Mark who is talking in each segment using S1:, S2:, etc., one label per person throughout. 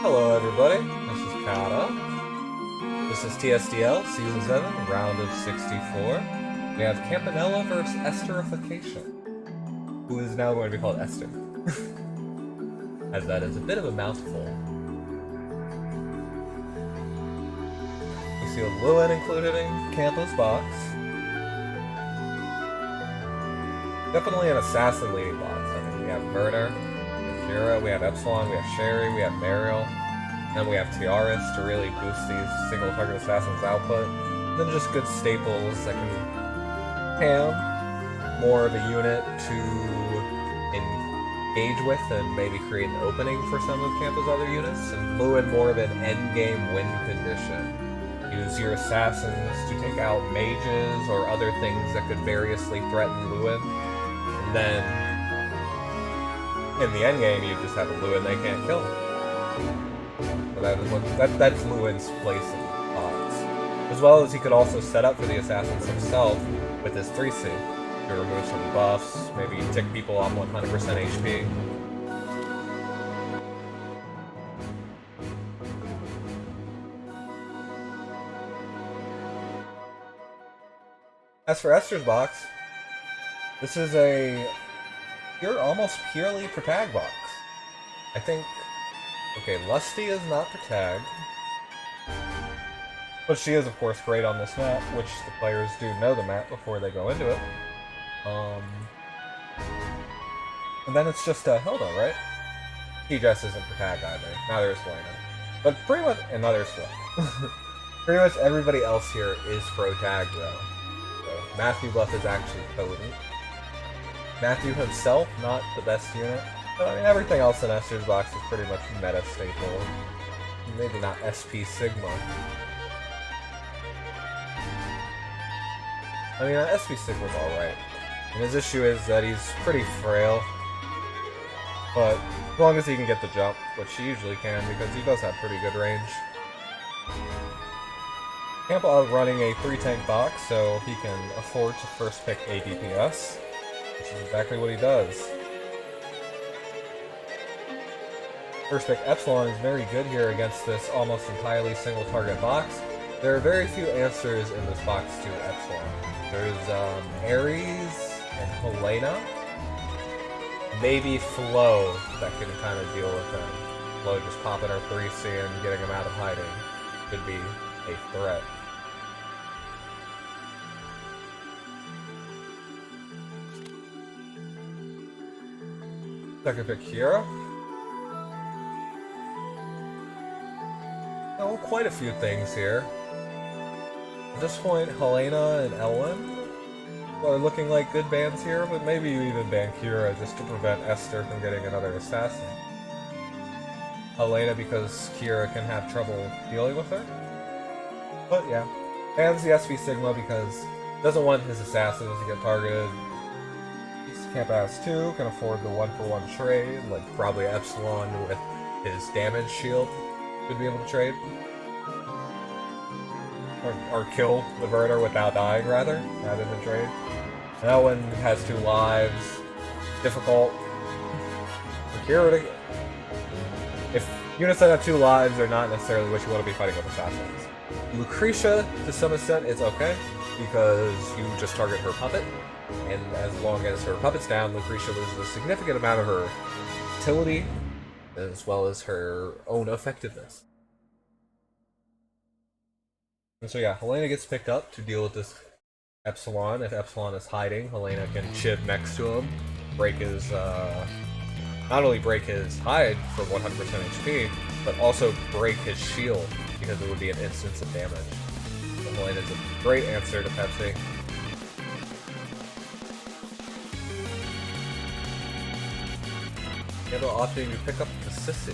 S1: Hello everybody, this is Kata. This is TSdL, Season 7, Round of 64. We have Campanella versus Esterification, who is now going to be called Esther, as that is a bit of a mouthful. We see Lewin included in Campa's box. Definitely an assassin leading box. I mean, we have Murder, we have Epsilon, we have Sherry, we have Mariel, and we have Tiaris to really boost these single target assassins output. And then just good staples that can Cam more of a unit to engage with and maybe create an opening for some of Campa's other units, and Lewin more of an endgame win condition. Use your assassins to take out mages or other things that could variously threaten Lewin, and then in the endgame, you just have a Lewin they can't kill. So that's Lewin's place in the box. As well as he could also set up for the assassins himself with his 3C to remove some buffs, maybe tick people on 100% HP. As for Esther's box, this is a almost purely protag box. I think, okay, Lusty is not protag, but she is of course great on this map, which the players do know the map before they go into it. And then it's just Hilda, right? T-Dress isn't protag either, neither is Helena. But pretty much, and neither is Flo. Pretty much everybody else here is protag though. So Matthew buff is actually potent. Matthew himself, not the best unit, but I mean everything else in Esther's box is pretty much meta staple. Maybe not SP Sigma. I mean, SP Sigma's alright. And his issue is that he's pretty frail, but as long as he can get the jump, which he usually can because he does have pretty good range. Campa running a 3-tank box, so he can afford to first pick a DPS. Which is exactly what he does. First pick Epsilon is very good here against this almost entirely single target box. There are very few answers in this box to Epsilon. There's Ares and Helena. Maybe Flo that can kind of deal with him. Flo just popping her 3C and getting him out of hiding could be a threat. Second pick Kira. Oh, quite a few things here. At this point, Helena and Ellen are looking like good bans here, but maybe you even ban Kira just to prevent Esther from getting another assassin. Helena because Kira can have trouble dealing with her. But yeah, bans the SV Sigma because he doesn't want his assassins to get targeted. Campa has 2, can afford the 1-for-1 trade, like probably Epsilon with his damage shield could be able to trade. Or kill the Verter without dying, rather than trade. And that one has 2 lives. Difficult. If units that have 2 lives are not necessarily what you want to be fighting with assassins. Lucretia, to some extent, is okay, because you just target her puppet. And as long as her puppet's down, Lucretia loses a significant amount of her utility, as well as her own effectiveness. And so yeah, Helena gets picked up to deal with this Epsilon. If Epsilon is hiding, Helena can chiv next to him, break his, not only break his hide for 100% HP, but also break his shield, because it would be an instance of damage. So Helena's a great answer to Pepsi. Campa opting to pick up the Sissy.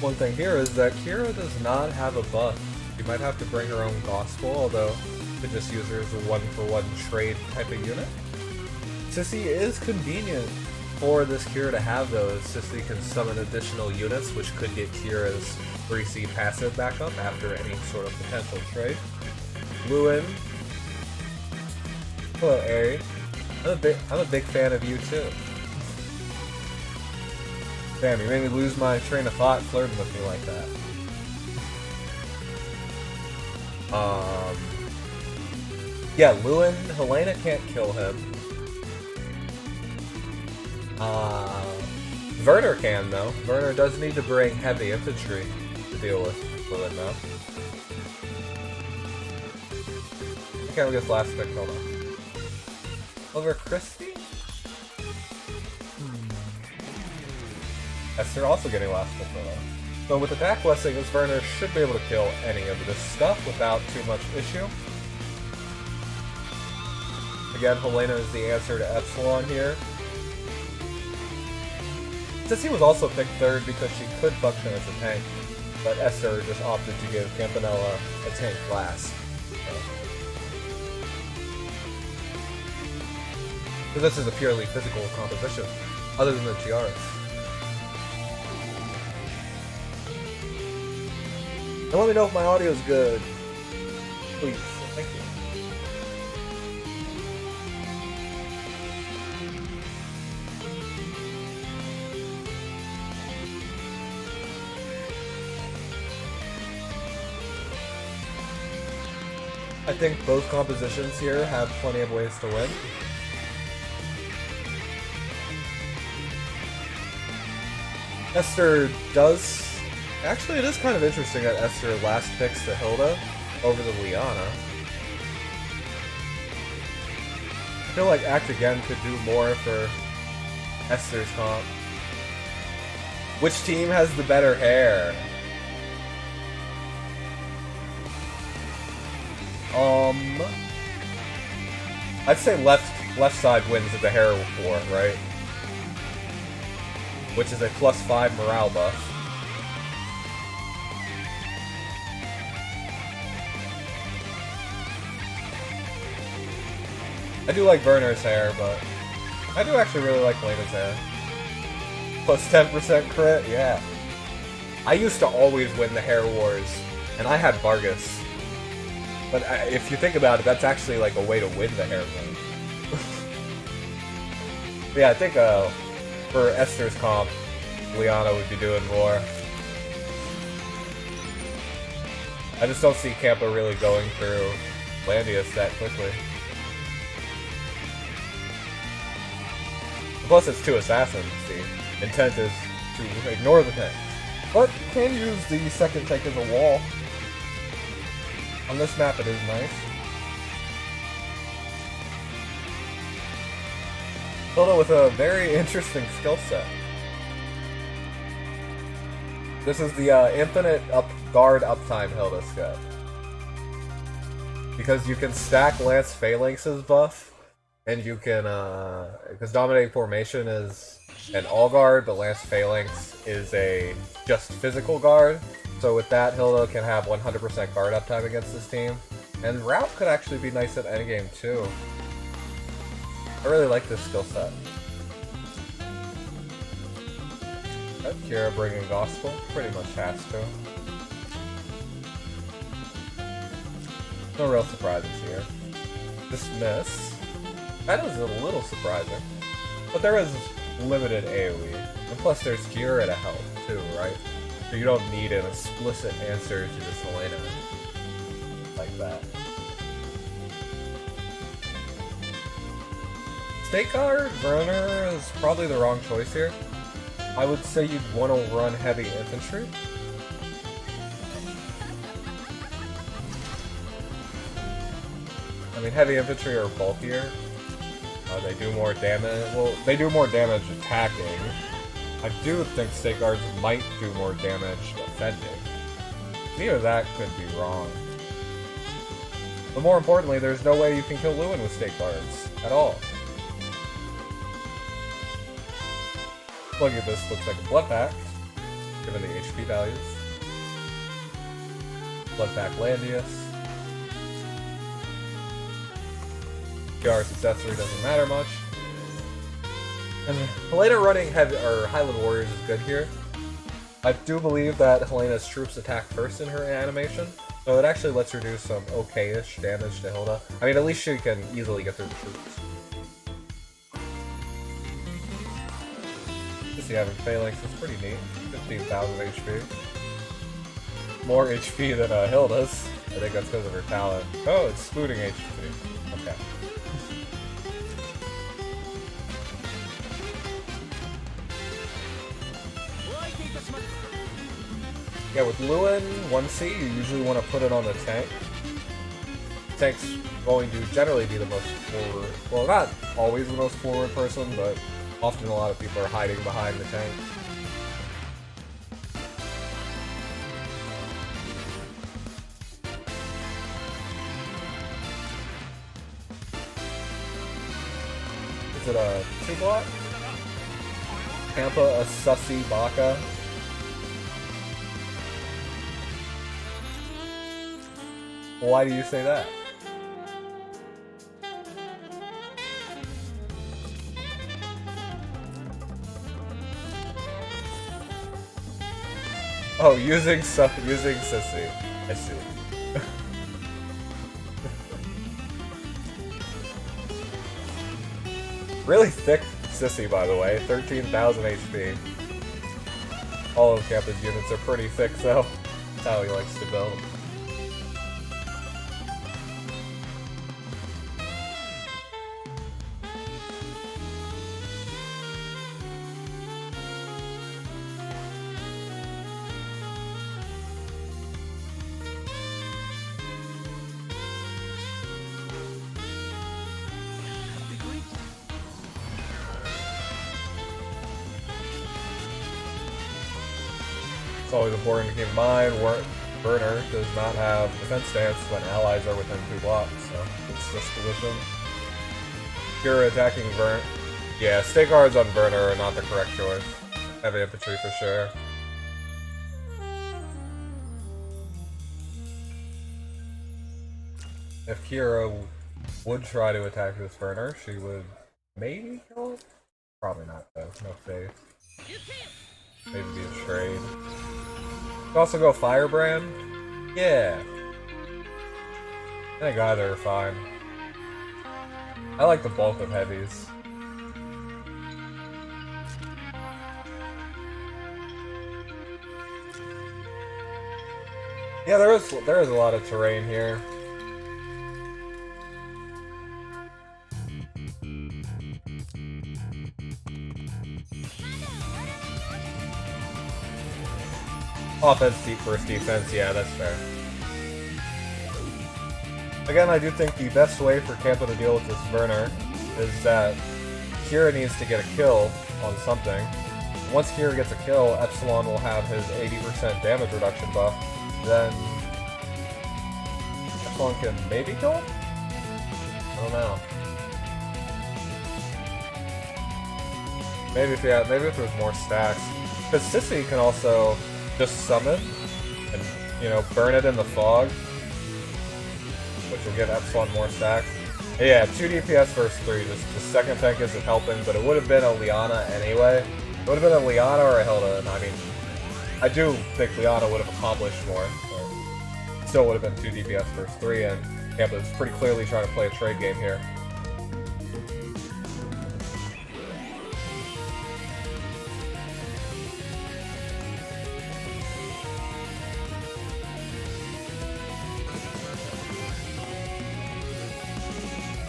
S1: One thing here is that Kira does not have a buff. She might have to bring her own gospel, although you could just use her as a 1-for-1 trade type of unit. Sissy is convenient for this Kira to have those, Sissy can summon additional units, which could get Kira's 3C passive back up after any sort of potential trade. Lewin. Hello, Aerie. I'm a big fan of you too. Damn, you made me lose my train of thought flirting with me like that. Yeah, Lewin, Helena can't kill him. Werner can, though. Werner does need to bring heavy infantry to deal with Lewin, though. Okay, we get this last pick, hold on. Over Christie? Esther also getting last pick, though. So with attack blessings, Werner should be able to kill any of this stuff without too much issue. Again, Helena is the answer to Epsilon here. Since he was also picked third because she could function as a tank, but Esther just opted to give Campanella a tank last. So this is a purely physical composition, other than the tiaras. And let me know if my audio is good. Please. Thank you. I think both compositions here have plenty of ways to win. Esther does... Actually, it is kind of interesting that Esther last picks the Hilda over the Liana. I feel like Act Again could do more for Esther's comp. Which team has the better hair? I'd say left side wins at the hair war, right? Which is a +5 morale buff. I do like Werner's hair, but I do actually really like Lena's hair. +10% crit, yeah. I used to always win the hair wars, and I had Vargas. But if you think about it, that's actually like a way to win the hair win. Yeah, I think for Esther's comp, Liana would be doing more. I just don't see Campa really going through Landius that quickly. Plus it's 2 assassins, the intent is to ignore the tank. But you can use the second tank as a wall. On this map it is nice. Hilda with a very interesting skill set. This is the infinite guard uptime Hilda skill. Because you can stack Lance Phalanx's buff, and you can, because Dominating Formation is an all guard, but Lance Phalanx is a just physical guard. So with that, Hilda can have 100% guard uptime against this team. And Route could actually be nice at endgame too. I really like this skill set. Kira bringing Gospel, pretty much has to. No real surprises here. Dismiss. That is a little surprising. But there is limited AoE. And plus there's Kira to help too, right? So you don't need an explicit answer to this Helena like that. State Guard Werner is probably the wrong choice here. I would say you'd want to run heavy infantry. I mean, heavy infantry are bulkier. They do more damage. Well, they do more damage attacking. I do think State Guards might do more damage defending. Either that could be wrong. But more importantly, there's no way you can kill Lewin with State Guards at all. Looking at this, looks like a Blood Pack, given the HP values. Blood Pack Landius. PR's accessory doesn't matter much. And Helena running Highland Warriors is good here. I do believe that Helena's troops attack first in her animation, So it actually lets her do some okay-ish damage to Hilda. I mean, at least she can easily get through the troops. Just having Phalanx is pretty neat. 15,000 HP. More HP than Hilda's. I think that's because of her talent. Oh, it's excluding HP. Okay. Yeah, with Lewin 1C, you usually want to put it on the tank. Tank's going to generally be the most forward. Well, not always the most forward person, but often a lot of people are hiding behind the tank. Is it a 2-block? Tampa, a sussy Baka. Why do you say that? Oh, using sissy. I see. Really thick sissy, by the way. 13,000 HP. All of Campa's units are pretty thick, though. That's how he likes to build. It's always important to keep in mind, Burner does not have defense stance when allies are within 2 blocks, so it's this position. You're attacking Burn. Yeah, stay guards on Burner are not the correct choice. Heavy infantry for sure. If Kira would try to attack this Burner, she would maybe kill it? Probably not though, no faith. Maybe be a trade. Could also go Firebrand. Yeah. I think either are fine. I like the bulk of heavies. Yeah, there is a lot of terrain here. Offense versus defense, yeah, that's fair. Again, I do think the best way for Campa to deal with this Burner is that Kira needs to get a kill on something. Once Kira gets a kill, Epsilon will have his 80% damage reduction buff. Then Epsilon can maybe kill him? I don't know. Maybe if there's more stacks. Because Sissy can also just summon and, you know, burn it in the fog, which will give Epsilon more stacks. Yeah, 2 DPS versus 3, just the second tank isn't helping, but it would have been a Liana anyway. It would have been a Liana or a Hilda, and I mean, I do think Liana would have accomplished more, but still would have been 2 DPS versus 3, and Campa's pretty clearly trying to play a trade game here.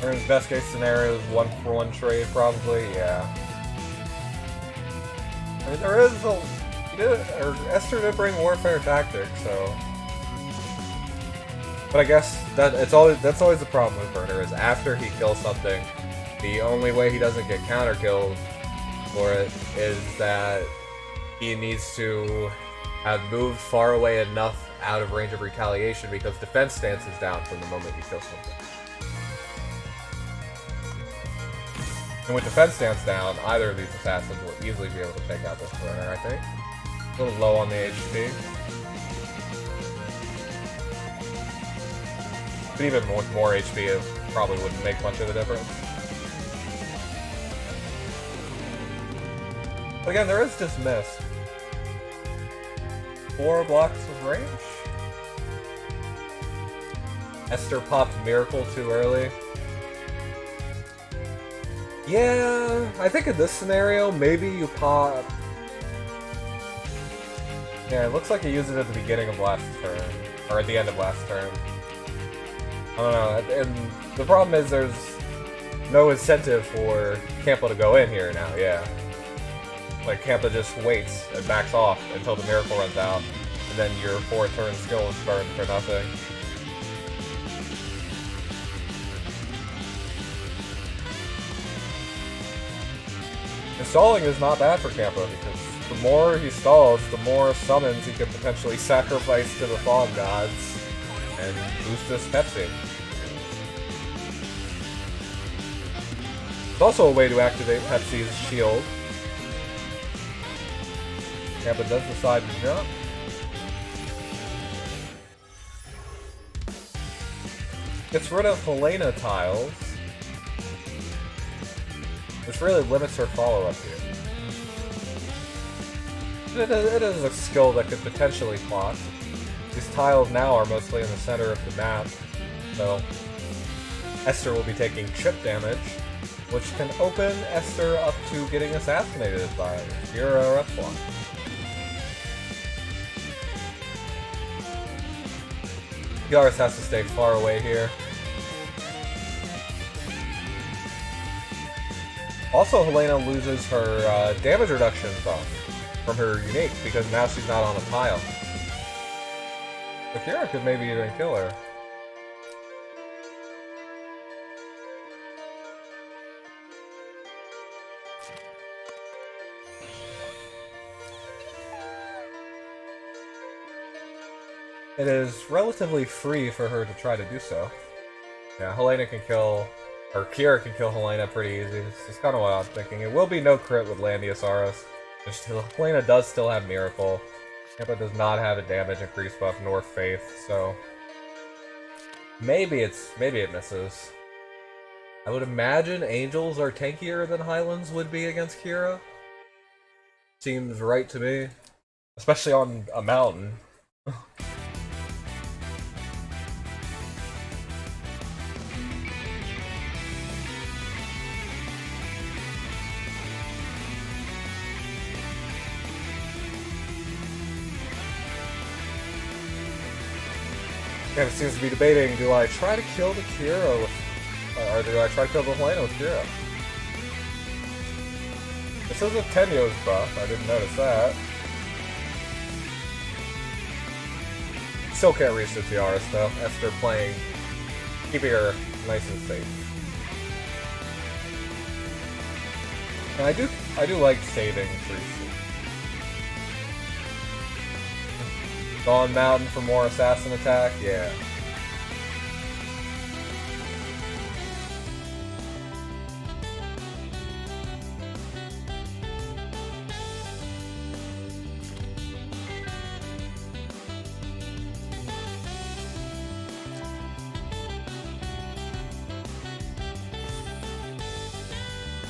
S1: Aaron's best case scenario is 1-for-1 trade, probably, yeah. I mean, there is Esther did bring Warfare Tactics, so. But I guess that's always the problem with Burner, is after he kills something, the only way he doesn't get counter killed for it is that he needs to have moved far away enough out of range of retaliation, because defense stance is down from the moment you kill something. And with defense stance down, either of these assassins will easily be able to take out this Burner, I think. A little low on the HP. But even with more HP, it probably wouldn't make much of a difference. But again, there is Dismiss. 4 blocks of range? Esther popped Miracle too early. Yeah, I think in this scenario, maybe you pop... Yeah, it looks like he used it at the beginning of last turn. Or at the end of last turn. I don't know, and the problem is there's no incentive for Campa to go in here now, yeah. Like, Campa just waits and backs off until the Miracle runs out, and then your 4-turn skill is burned for nothing. And stalling is not bad for Campa, because the more he stalls, the more summons he can potentially sacrifice to the Fog Gods and boost this Pepsi. It's also a way to activate Pepsi's shield. Campa does decide to jump. Gets rid of Helena tiles, which really limits her follow-up here. It is a skill that could potentially block. These tiles now are mostly in the center of the map, so Esther will be taking chip damage, which can open Esther up to getting assassinated by Kira or F1. Yaris has to stay far away here. Also, Helena loses her damage reduction buff from her unique because now she's not on a tile. So Kira could maybe even kill her. It is relatively free for her to try to do so. Yeah, Helena can kill, or Kira can kill Helena pretty easy. This is kind of what I was thinking. It will be no crit with Landiosaurus. Helena does still have Miracle. Campa does not have a damage increase buff nor Faith, so maybe it misses. I would imagine Angels are tankier than Highlands would be against Kira. Seems right to me, especially on a mountain. Campa seems to be debating, do I try to kill the Kira with, or do I try to kill the Helena with Kira? This is a Tenyo's buff, I didn't notice that. Still can't reach the Tiaras though, Esther playing, keeping her nice and safe. And I do like saving Freezy. Dawn Mountain for more assassin attack, yeah.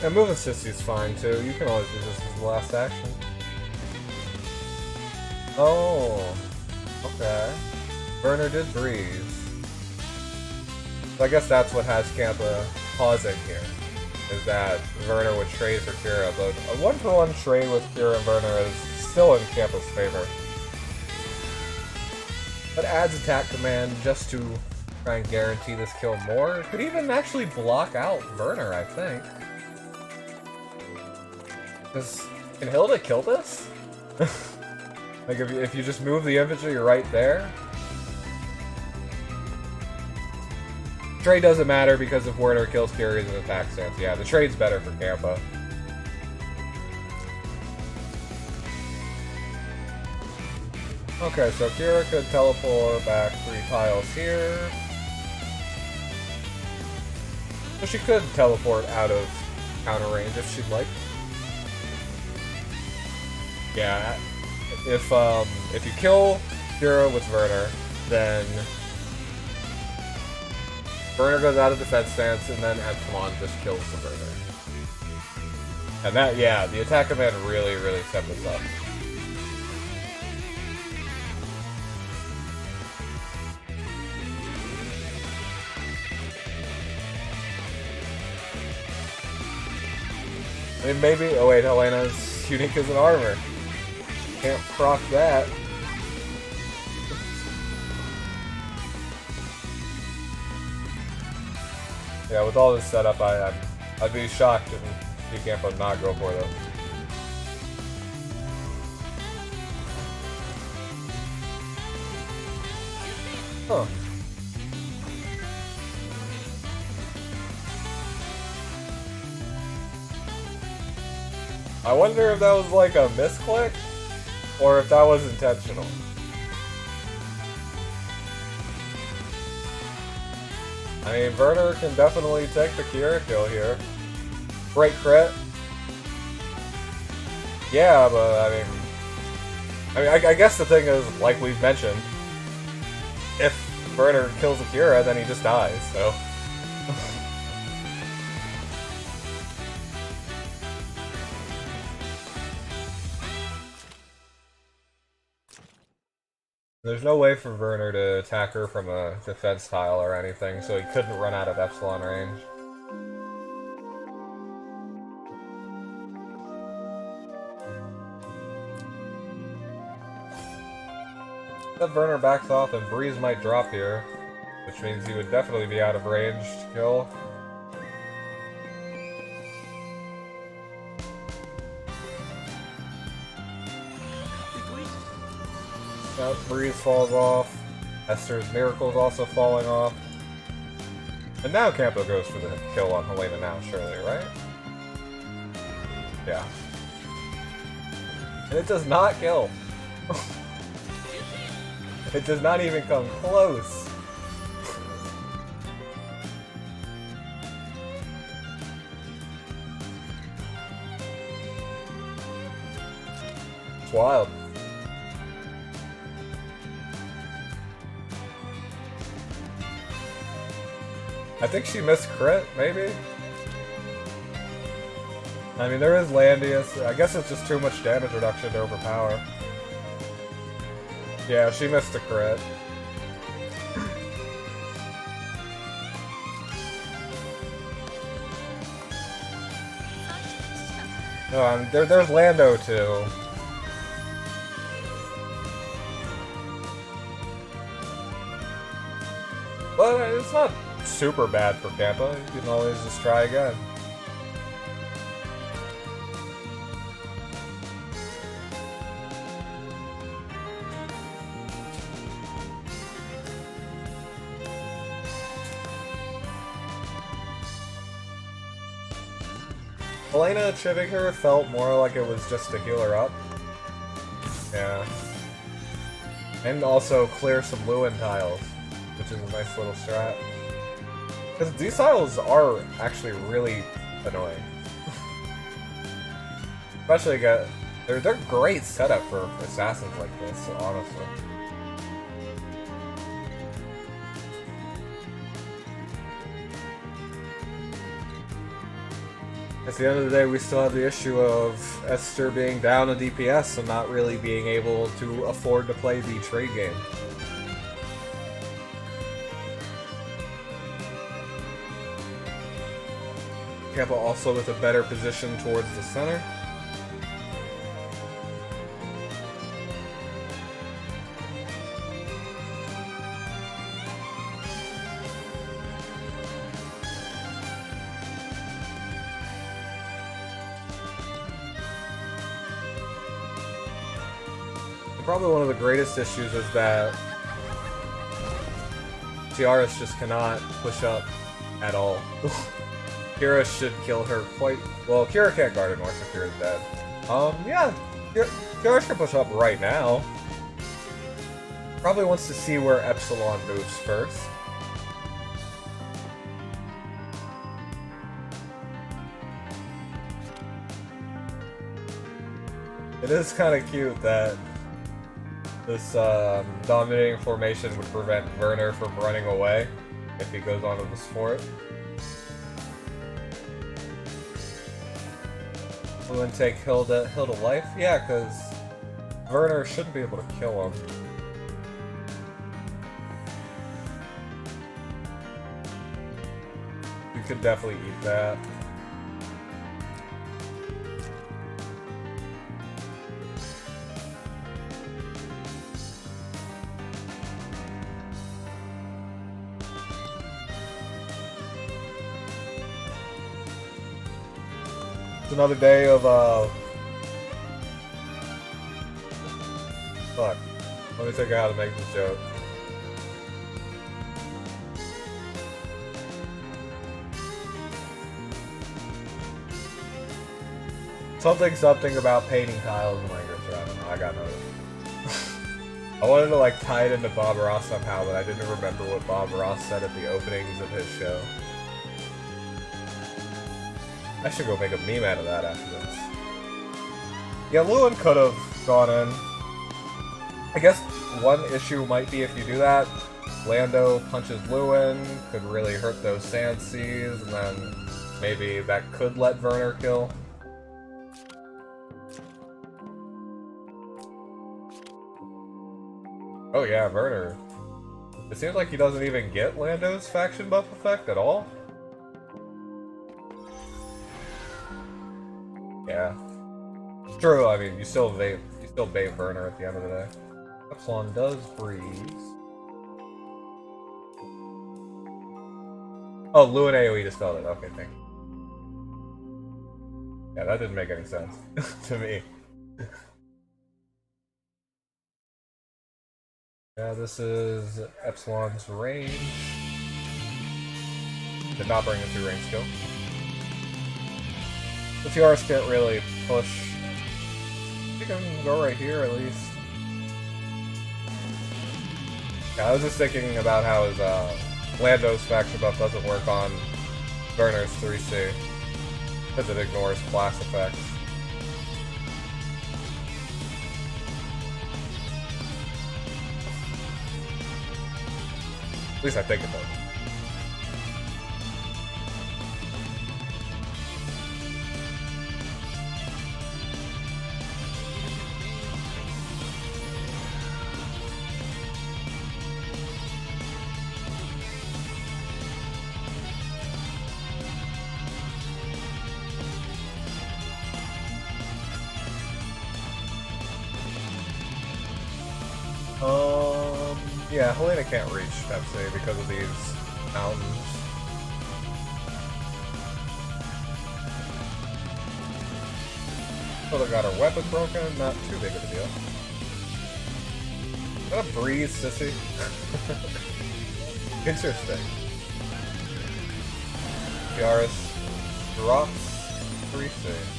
S1: And moving Sissy's fine too, you can always use this as the last action. Oh. Okay. Burner did breeze. So I guess that's what has Campa pausing here. Is that Werner would trade for Kira, but a 1-for-1 trade with Kira and Werner is still in Campa's favor. But adds attack command just to try and guarantee this kill more. Could even actually block out Werner, I think. Can Hilda kill this? Like, if you just move the infantry right there? Trade doesn't matter because if Werner kills Kira, he's an attack stance. Yeah, the trade's better for Campa. Okay, so Kira could teleport back 3 tiles here. So she could teleport out of counter range if she'd like. Yeah. If you kill Kira with Werner, then Werner goes out of defense stance, and then Epsilon just kills the Werner. And that, yeah, the attack command really set this up. I mean, maybe... Oh wait, Helena's unique as an armor. Can't proc that. Yeah, with all this setup, I'd be shocked if Campo not go for this. Huh. I wonder if that was like a misclick, or if that was intentional. I mean, Werner can definitely take the Kira kill here. Great crit. Yeah, but I guess the thing is, like we've mentioned, if Werner kills Akira, then he just dies, so... There's no way for Werner to attack her from a defense tile or anything, so he couldn't run out of Epsilon range. If Werner backs off, and Breeze might drop here, which means he would definitely be out of range to kill. Now Breeze falls off. Esther's Miracle's also falling off. And now Campo goes for the kill on Helena now, surely, right? Yeah. And it does not kill. It does not even come close. It's wild. I think she missed crit, maybe? I mean, there is Landius. I guess it's just too much damage reduction to overpower. Yeah, she missed a crit. Oh, there's Lando, too. But it's not super bad for Campo. You can always just try again. Helena chivving her felt more like it was just to heal her up. Yeah. And also clear some Lewin tiles, which is a nice little strat. Because these tiles are actually really annoying. Especially, they're great setup for assassins like this, honestly. At the end of the day, we still have the issue of Esther being down a DPS and not really being able to afford to play the trade game. Campo also with a better position towards the center. Probably one of the greatest issues is that Tiaras just cannot push up at all. Kira should kill her quite... Well, Kira can't guard it north if Kira's dead. Yeah. Kira should push up right now. Probably wants to see where Epsilon moves first. It is kind of cute that this dominating formation would prevent Werner from running away if he goes onto this fort. We'll then take Hill to life? Yeah, because Werner shouldn't be able to kill him. We could definitely eat that. It's another day of, fuck. Let me figure out how to make this joke. Something about painting tiles in Langrisser. I don't know, I got nothing. I wanted to like tie it into Bob Ross somehow, but I didn't remember what Bob Ross said at the openings of his show. I should go make a meme out of that after this. Yeah, Lewin could have gone in. I guess one issue might be if you do that, Lando punches Lewin, could really hurt those sand seas, and then maybe that could let Werner kill. Oh yeah, Werner. It seems like he doesn't even get Lando's faction buff effect at all. Yeah. It's true, I mean, you still bait Werner at the end of the day. Epsilon does breeze. Oh, Lewin AoE dispelled it. Okay, thank you. Yeah, that didn't make any sense to me. Yeah, this is Epsilon's range. Did not bring a 2-range skill. The TRs can't really push. I think I can go right here at least. Yeah, I was just thinking about how his Lando's faction buff doesn't work on Werner's 3C because it ignores class effects. At least I think it does. Yeah, Helena can't reach Pepsi because of these mountains. So they got her weapon broken, not too big of a deal. Is that a breeze, sissy? Interesting. Yaris drops 3C.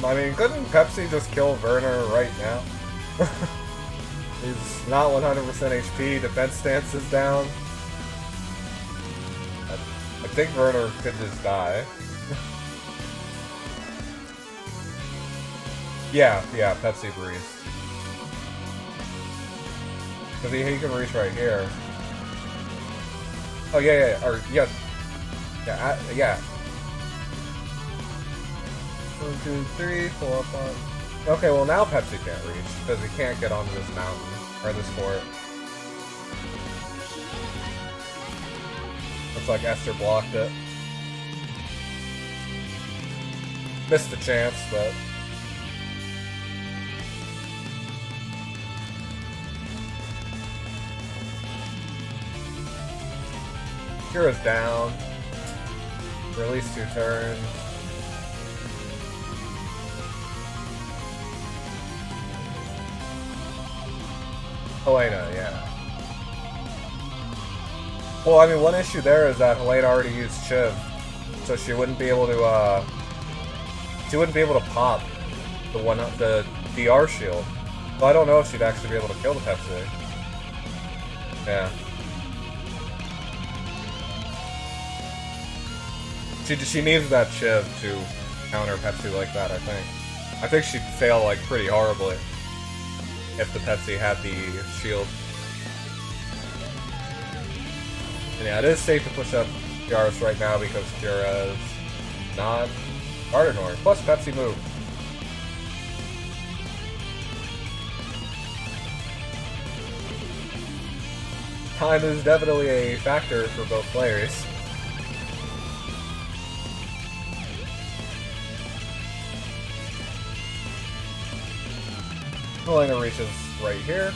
S1: I mean, couldn't Pepsi just kill Werner right now? He's not 100% HP, defense stance is down. I think Werner could just die. yeah, Pepsi breeze. Because he can reach right here. Oh, yeah. 1, 2, 3, 4, 5. Okay, well now Pepsi can't reach because he can't get onto this mountain or this fort. Looks like Esther blocked it. Missed the chance, but Kira's down. Release 2 turns. Helena, yeah. Well, I mean, one issue there is that Helena already used Chiv, so she wouldn't be able to, pop the DR shield. So I don't know if she'd actually be able to kill the Pepsi. Yeah. She needs that Chiv to counter Pepsi like that, I think. I think she'd fail, like, pretty horribly if the Pepsi had the shield. And yeah, it is safe to push up Yaris right now because Kira is not Gardevoir. Plus Pepsi move. Time is definitely a factor for both players. Helena reaches right here.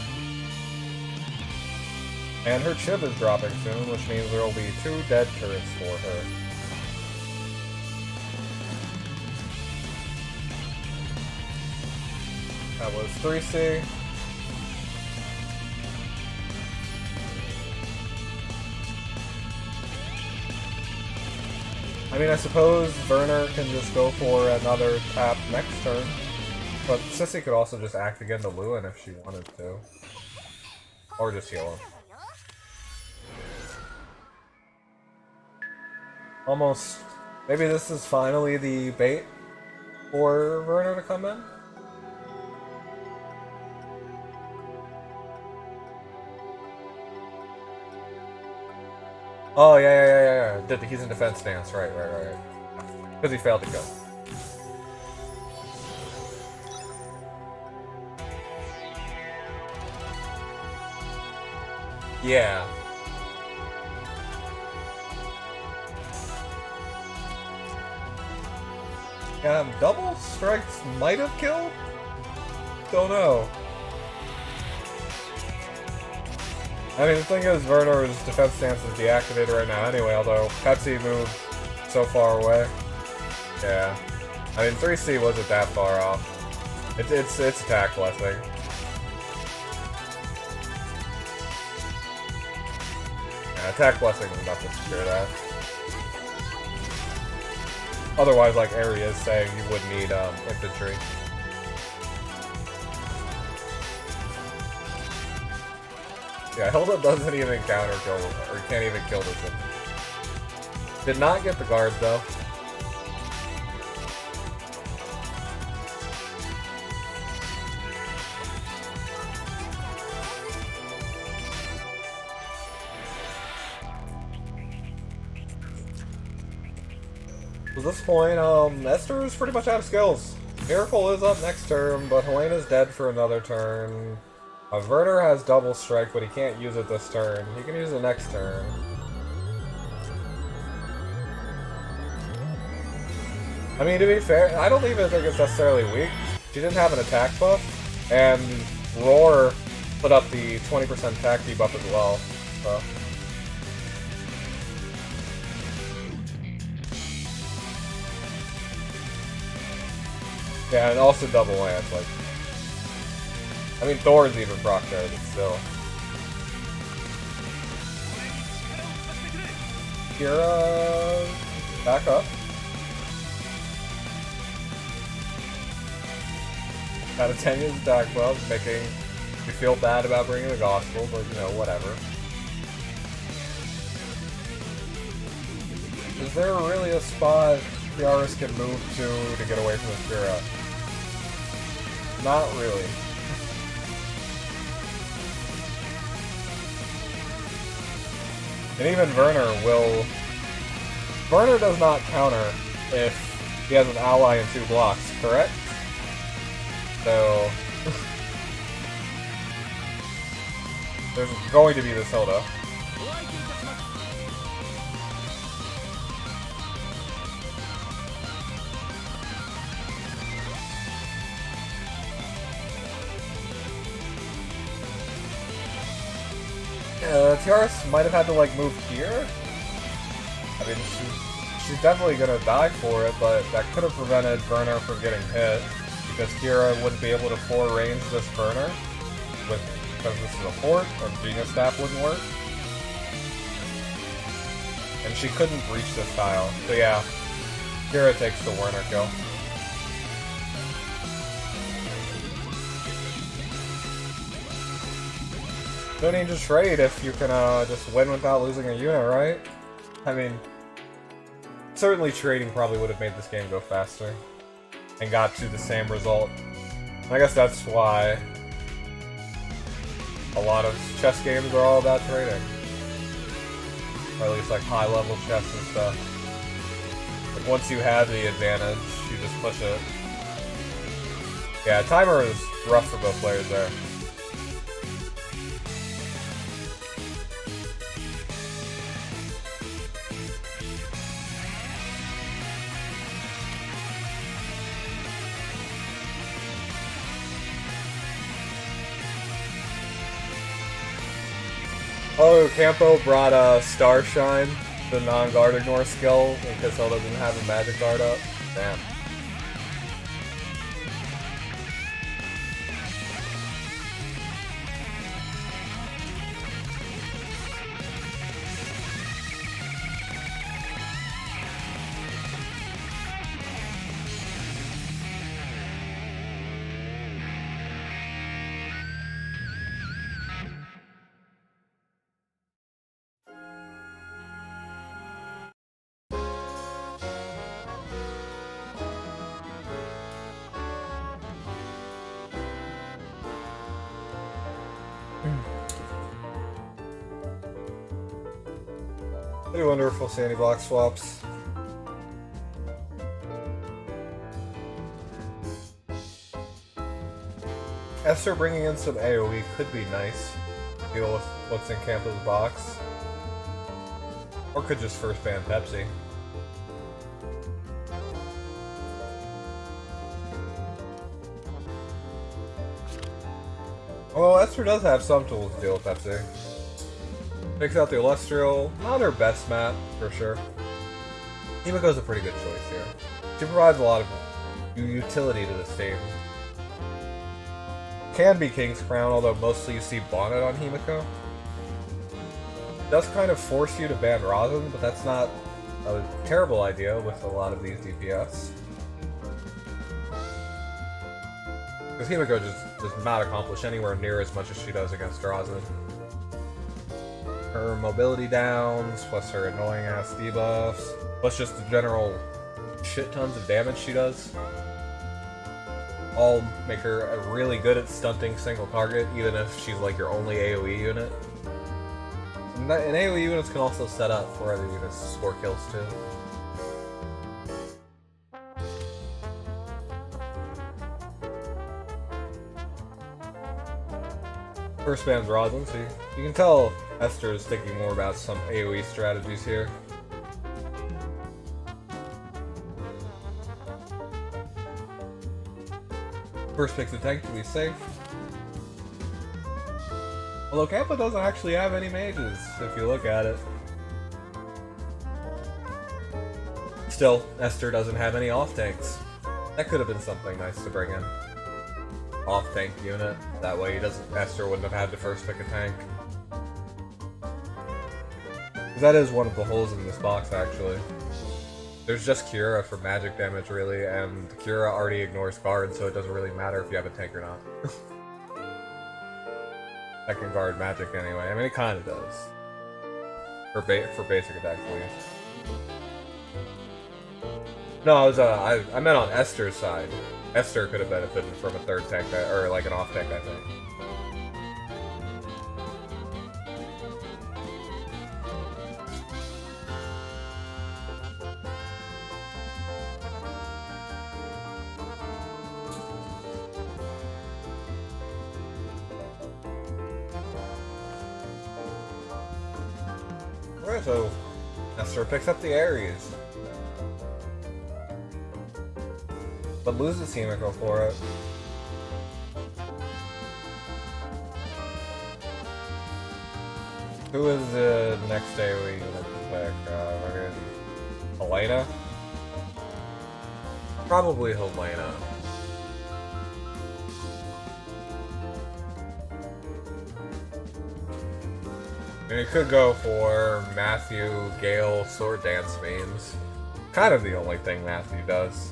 S1: And her chip is dropping soon, which means there will be 2 dead turrets for her. That was 3C. I mean, I suppose Werner can just go for another tap next turn. But Sissy could also just act again to Lewin if she wanted to. Or just heal him. Almost. Maybe this is finally the bait for Werner to come in? Oh, yeah. He's in defense stance. Right. Because he failed to kill. Yeah. Double strikes might have killed? Don't know. I mean, the thing is, Werner's defense stance is deactivated right now anyway, although Pepsi moved so far away. Yeah. I mean, 3C wasn't that far off. It's attack blessing. Yeah, attack blessing is enough to secure that. Otherwise, like Ari is saying, you would need infantry. Yeah, Hilda doesn't even counter kill, or can't even kill this one. Did not get the guard though. At this point, Esther is pretty much out of skills. Miracle is up next turn, but Helena's dead for another turn. Werner has double strike, but he can't use it this turn. He can use it next turn. I mean, to be fair, I don't even think it's necessarily weak. She didn't have an attack buff, and Roar put up the 20% attack debuff as well. So. Yeah, and also double lance, like. I mean, Thor's even proc there, but still. Kira, back up. Got a 10 years attack buff, making me feel bad about bringing the gospel, but you know, whatever. Is there really a spot Yaris can move to get away from the Kira? Not really. And even Werner will... Werner does not counter if he has an ally and 2 blocks, correct? So... there's going to be this Hilda. Tiaras might have had to, like, move here? I mean, she's definitely gonna die for it, but that could have prevented Werner from getting hit, because Kira wouldn't be able to 4-range this Werner, because this is a fort, or Genius Staff wouldn't work. And she couldn't breach this tile, so yeah, Kira takes the Werner kill. No need to trade if you can just win without losing a unit, right? I mean, certainly trading probably would have made this game go faster and got to the same result. And I guess that's why a lot of chess games are all about trading. Or at least like high-level chess and stuff. Like once you have the advantage, you just push it. Yeah, timer is rough for both players there. Oh, Campo brought Starshine, the non-guard ignore skill, because he doesn't have a magic guard up. Damn. I wonder if we'll see any block swaps. Esther bringing in some AoE could be nice. Deal with what's in Campo's box. Or could just first ban Pepsi. Well, Esther does have some tools to deal with Pepsi. Takes out the Illustrial, not her best map, for sure. Himiko's a pretty good choice here. She provides a lot of utility to this team. Can be King's Crown, although mostly you see Bonnet on Himiko. It does kind of force you to ban Rosin, but that's not a terrible idea with a lot of these DPS. Because Himiko just does not accomplish anywhere near as much as she does against Rosin. Her mobility downs, plus her annoying ass debuffs, plus just the general shit tons of damage she does, all make her really good at stunting single target, even if she's like your only AoE unit. And AoE units can also set up for other units to score kills too. First ban's Rosin, so you can tell Esther is thinking more about some AoE strategies here. First picks a tank to be safe. Although Campo doesn't actually have any mages, if you look at it. Still, Esther doesn't have any off-tanks. That could have been something nice to bring in. Off-tank unit. That way Esther wouldn't have had to first pick a tank. That is one of the holes in this box, actually. There's just Cura for magic damage, really, and Cura already ignores guard, so it doesn't really matter if you have a tank or not. Second guard magic, anyway. I mean, it kind of does. For basic attacks, at least. No, I meant on Esther's side. Esther could have benefited from a third tank, or like an off tank, I think. Alright, so Esther picks up the Ares. But loses Himiko for it. Who is the next AoE unit to pick? Helena? Probably Helena. And you could go for Matthew, Gale, Sword Dance memes. Kind of the only thing Matthew does.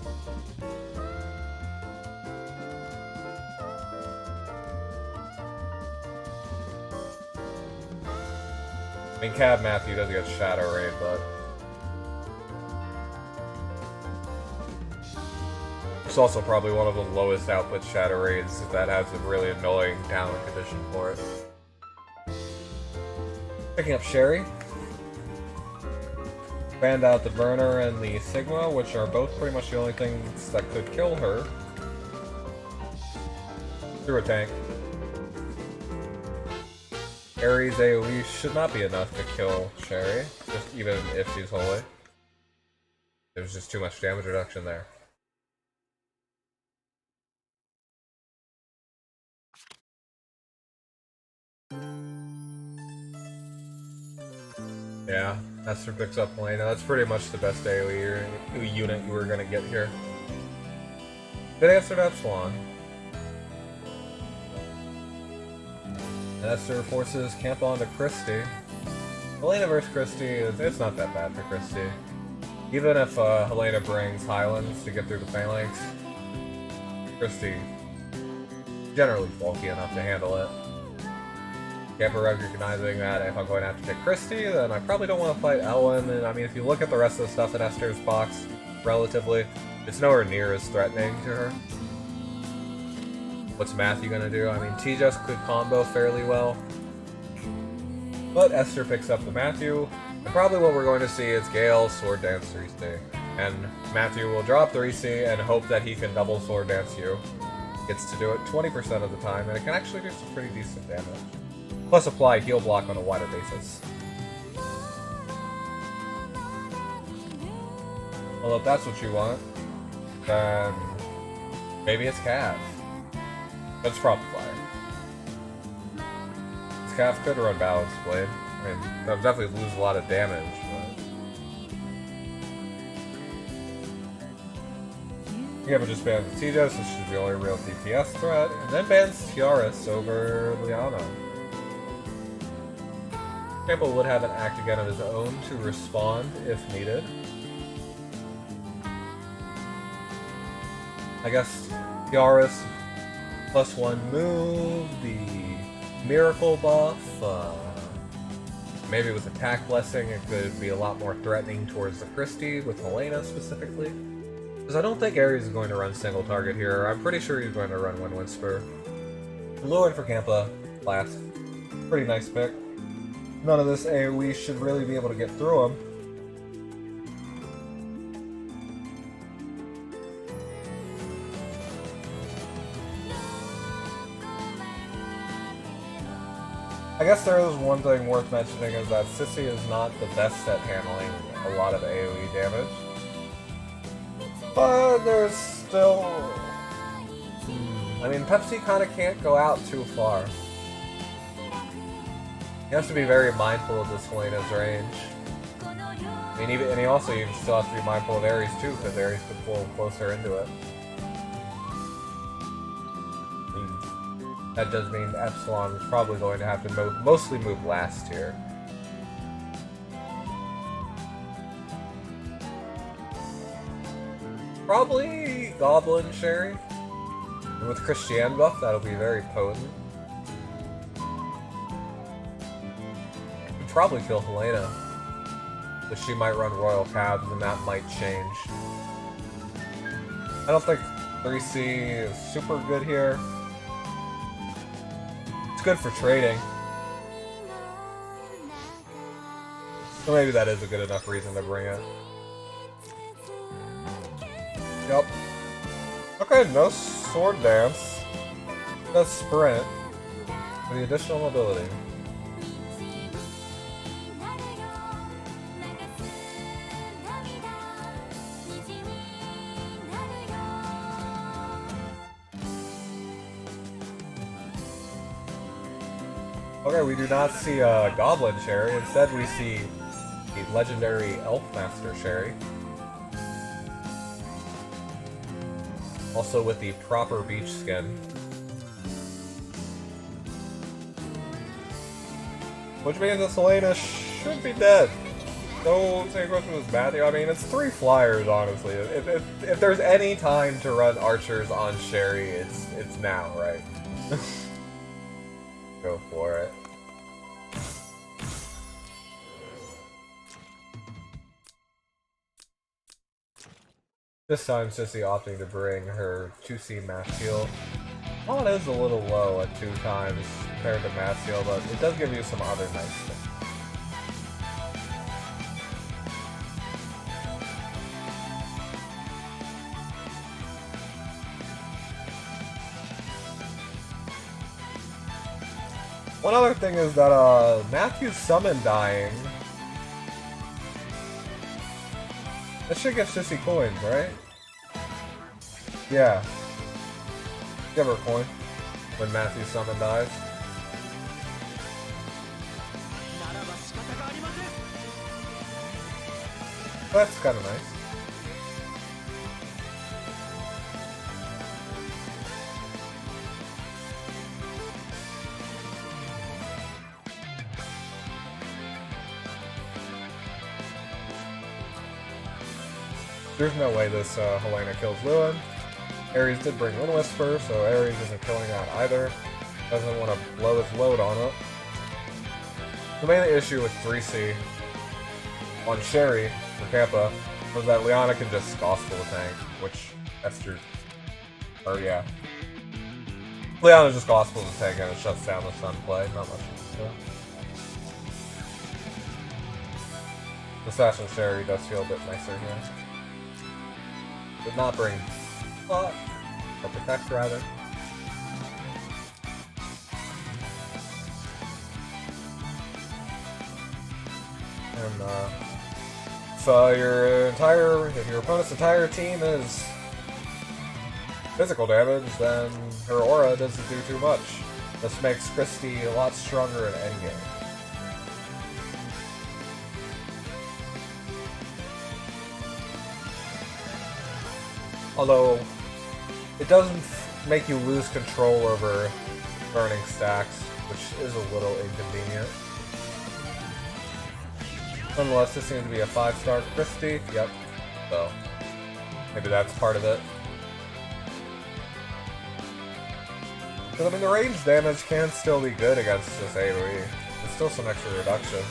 S1: I mean, Cab Matthew does get Shadow Raid, but it's also probably one of the lowest output Shadow Raids that has a really annoying talent condition for it. Picking up Sherry. Banned out the Burner and the Sigma, which are both pretty much the only things that could kill her. Through a tank. Ares AoE should not be enough to kill Sherry, just even if she's holy. There's just too much damage reduction there. Yeah, Esther picks up Helena. That's pretty much the best AoE unit you were gonna get here. Good answer to Epsilon. And Esther forces Camp on to Christie. Helena versus Christie, it's not that bad for Christie. Even if Helena brings Highlands to get through the Phalanx, Christie generally bulky enough to handle it. Camper recognizing that if I'm going to have to pick Christie, then I probably don't want to fight Ellen, and I mean, if you look at the rest of the stuff in Esther's box, relatively, it's nowhere near as threatening to her. What's Matthew gonna do? I mean, T-Just could combo fairly well, but Esther picks up the Matthew, and probably what we're going to see is Gale Sword Dance 3C, and Matthew will drop 3C and hope that he can double Sword Dance you. Gets to do it 20% of the time, and it can actually do some pretty decent damage. Plus apply heal block on a wider basis. Well, if that's what you want, then maybe it's Cav. But it's probably Flyer. This Cav could run Balance Blade. I mean, that would definitely lose a lot of damage, but... Yeah, but just bans the T-Just, which is the only real DPS threat, and then bans Tiaris over Liana. Campbell would have an act again of his own to respond if needed. I guess Tiaris +1 move, the miracle buff, maybe with attack blessing it could be a lot more threatening towards the Christie with Helena specifically. Because I don't think Ares is going to run single target here. I'm pretty sure he's going to run Wind Whisper. Lure for Campa last. Pretty nice pick. None of this AoE should really be able to get through him. I guess there is one thing worth mentioning is that Sissy is not the best at handling a lot of AoE damage. But there's still... I mean, Pepsi kind of can't go out too far. He has to be very mindful of this Helena's range. I mean, and he also even still has to be mindful of Ares too, because Ares could pull closer into it. I mean, that does mean Epsilon is probably going to have to mostly move last here. Probably Goblin Sherry. And with Christian buff, that'll be very potent. Probably kill Helena, but she might run Royal Cabs and that might change. I don't think 3C is super good here. It's good for trading. So maybe that is a good enough reason to bring it. Yep. Okay, no Sword Dance. No Sprint. For the additional mobility. Okay, we do not see a Goblin Sherry. Instead, we see the legendary Elfmaster Sherry. Also with the proper beach skin. Which means this Helena should be dead. No same question as Matthew. I mean, it's 3 flyers, honestly. If there's any time to run archers on Sherry, it's now, right? Go for it. This time, Sissy opting to bring her 2C Mass Heal. Well, it is a little low at 2 times compared to Mass Heal, but it does give you some other nice things. One other thing is that Matthew's summon dying. That should get Sissy coins, right? Yeah. Give her a coin when Matthew's summon dies. That's kind of nice. There's no way this Helena kills Lewin. Ares did bring Wind Whisper, so Ares isn't killing that either. Doesn't want to blow his load on it. The main issue with 3C on Sherry for Kappa was that Liana can just gospel the tank, which Esther. Or yeah. Liana just gospels the tank and it shuts down the Sun play, not much. Assassin Sherry does feel a bit nicer here. Did not bring Plot, or Protect rather. And if your opponent's entire team is physical damage, then her aura doesn't do too much. This makes Christie a lot stronger in endgame. Although, it doesn't make you lose control over burning stacks, which is a little inconvenient. Nonetheless, this seems to be a 5-star Christie. Yep. So, maybe that's part of it. Because, I mean, the range damage can still be good against this AoE. There's still some extra reduction.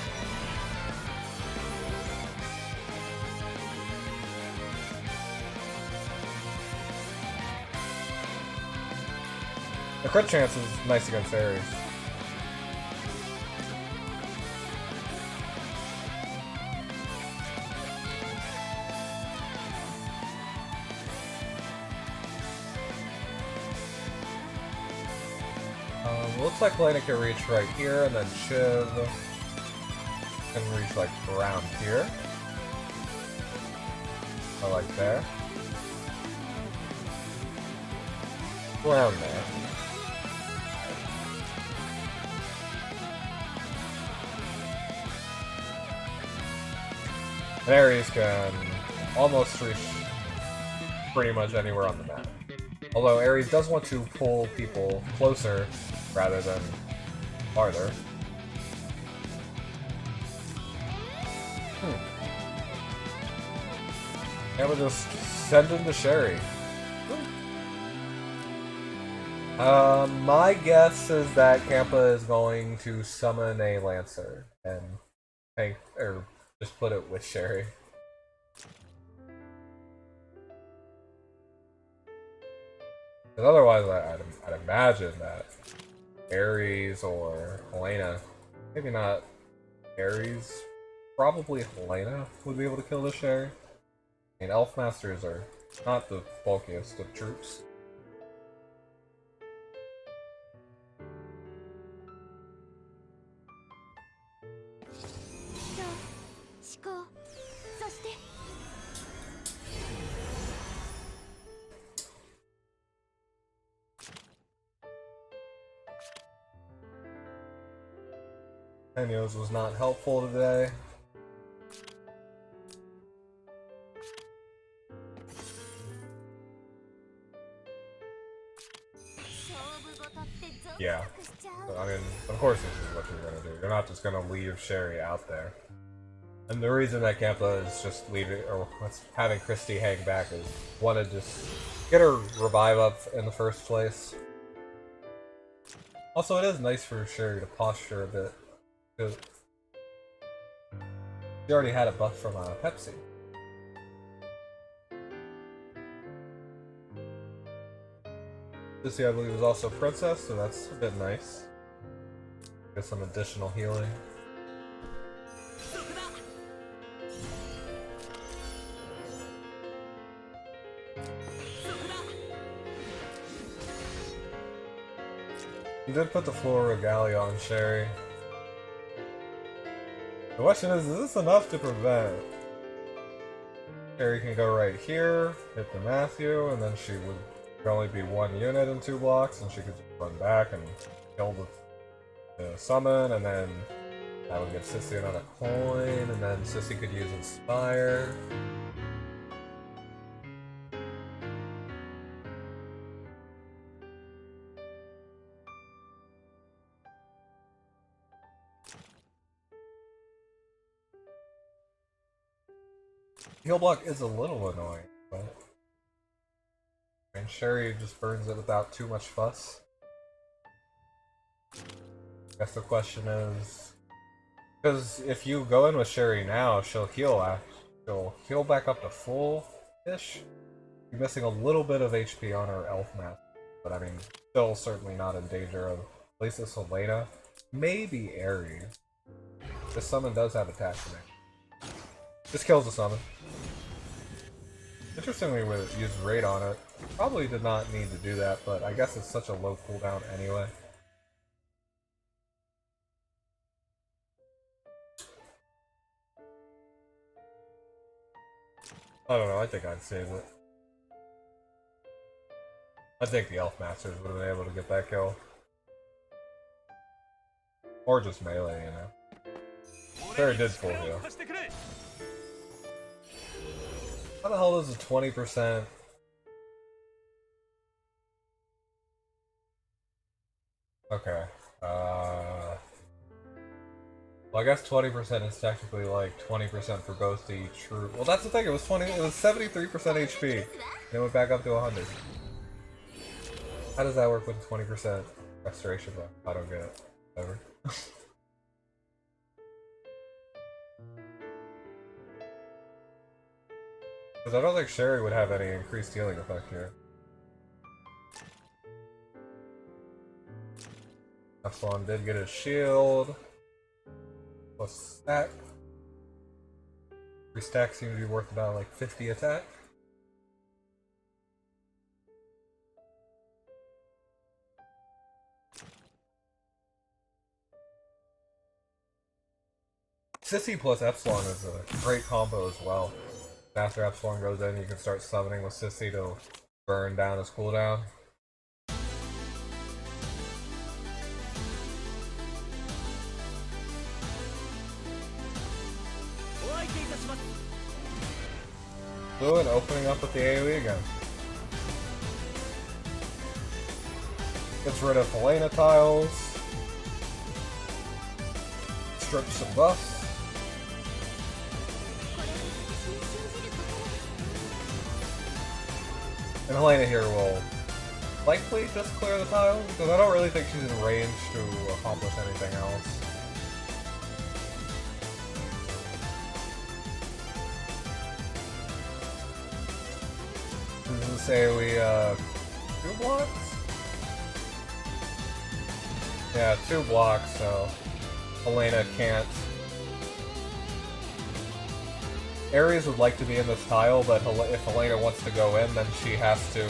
S1: The crit chance is nice against Ares. Looks like Helena can reach right here, and then Shiv can reach like around here. Or like there. Around there. And Ares can almost reach pretty much anywhere on the map. Although Ares does want to pull people closer rather than farther. And we'll just send him to Sherry. My guess is that Campa is going to summon a Lancer and tank, or just put it with Sherry. Because otherwise, I'd imagine that Ares or Helena, maybe not Ares, probably Helena would be able to kill the Sherry. I mean, Elf Masters are not the bulkiest of troops. News was not helpful today. Yeah. I mean, of course this is what you're gonna do. You're not just gonna leave Sherry out there. And the reason that Campa is just leaving, or having Christie hang back, is wanted to just get her revive up in the first place. Also, it is nice for Sherry to posture a bit. She already had a buff from Pepsi. This, I believe, is also Princess, so that's a bit nice. Get some additional healing. You did put the Floor Regalia on Sherry. The question is this enough to prevent? Sherry can go right here, hit the Matthew, and then she would only be one unit in 2 blocks, and she could just run back and kill the summon, and then That would give Sissy another coin, and then Sissy could use Inspire. Heal block is a little annoying, but I mean, Sherry just burns it without too much fuss. I guess the question is, because if you go in with Sherry now, she'll heal back up to full-ish. You're missing a little bit of HP on her elf mask, but I mean, still certainly not in danger of at least this Helena. Maybe Ares. This summon does have attack command. This kills the summon. Interestingly, we used Raid on it. Probably did not need to do that, but I guess it's such a low cooldown anyway. I don't know, I think I'd save it. I think the Elf Masters would have been able to get that kill. Or just melee, you know. Sure, it did full heal. How the hell does a 20%... Okay. Well, I guess 20% is technically like 20% for both the true... Well, that's the thing, it was 73% HP. And it went back up to 100. How does that work with 20% restoration buff? I don't get it. Ever. Because I don't think Sherry would have any increased healing effect here. Epsilon did get his shield. Plus stack. 3 stacks seem to be worth about like 50 attack. Sissy plus Epsilon is a great combo as well. After Epsilon goes in, you can start summoning with Sissy to burn down his cooldown. Blue and opening up with the AoE again. Gets rid of Helena tiles. Strips some buffs. And Helena here will likely just clear the tiles, because I don't really think she's in range to accomplish anything else. Does this say we, 2 blocks? Yeah, 2 blocks, so Helena can't. Ares would like to be in this tile, but if Helena wants to go in, then she has to...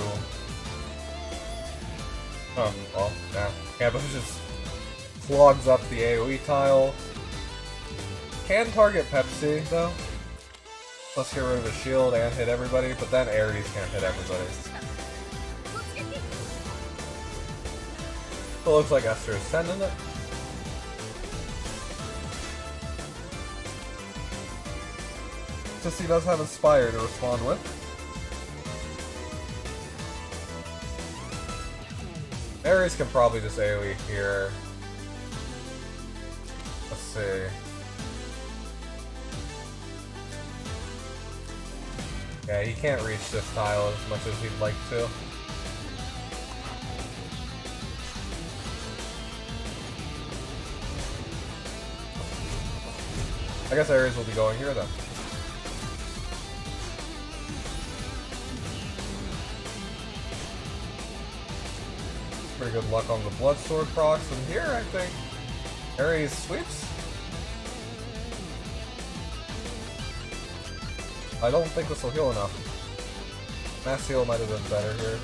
S1: Oh, well, yeah. Campus just clogs up the AoE tile. Can target Pepsi, though. Let's get rid of his shield and hit everybody, but then Ares can't hit everybody. It looks like Esther is sending it. Sissy does have Inspire to respond with. Ares can probably just AoE here. Let's see. Yeah, he can't reach this tile as much as he'd like to. I guess Ares will be going here then. Pretty good luck on the Blood Sword procs, and here I think Ares sweeps. I don't think this will heal enough. Mass heal might have been better here.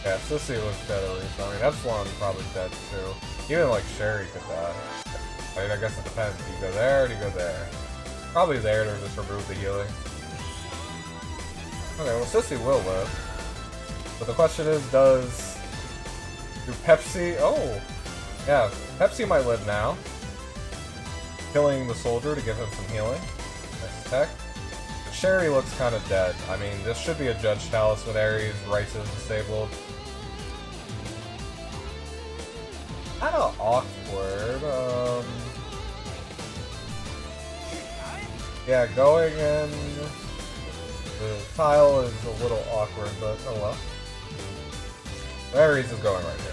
S1: Yeah, Sissy looks dead at least. I mean, Epsilon probably dead too. Even like Sherry could die. I mean, I guess it depends. Do you go there or do you go there? Probably there to just remove the healing. Okay, well Sissy will live. But the question is, does Do Pepsi... Oh! Yeah, Pepsi might live now. Killing the soldier to give him some healing. Nice tech. But Sherry looks kind of dead. I mean, this should be a Judge Talus with Ares. Rice is disabled. Kind of awkward. Yeah, going in the tile is a little awkward, but oh well. Ares is going right here.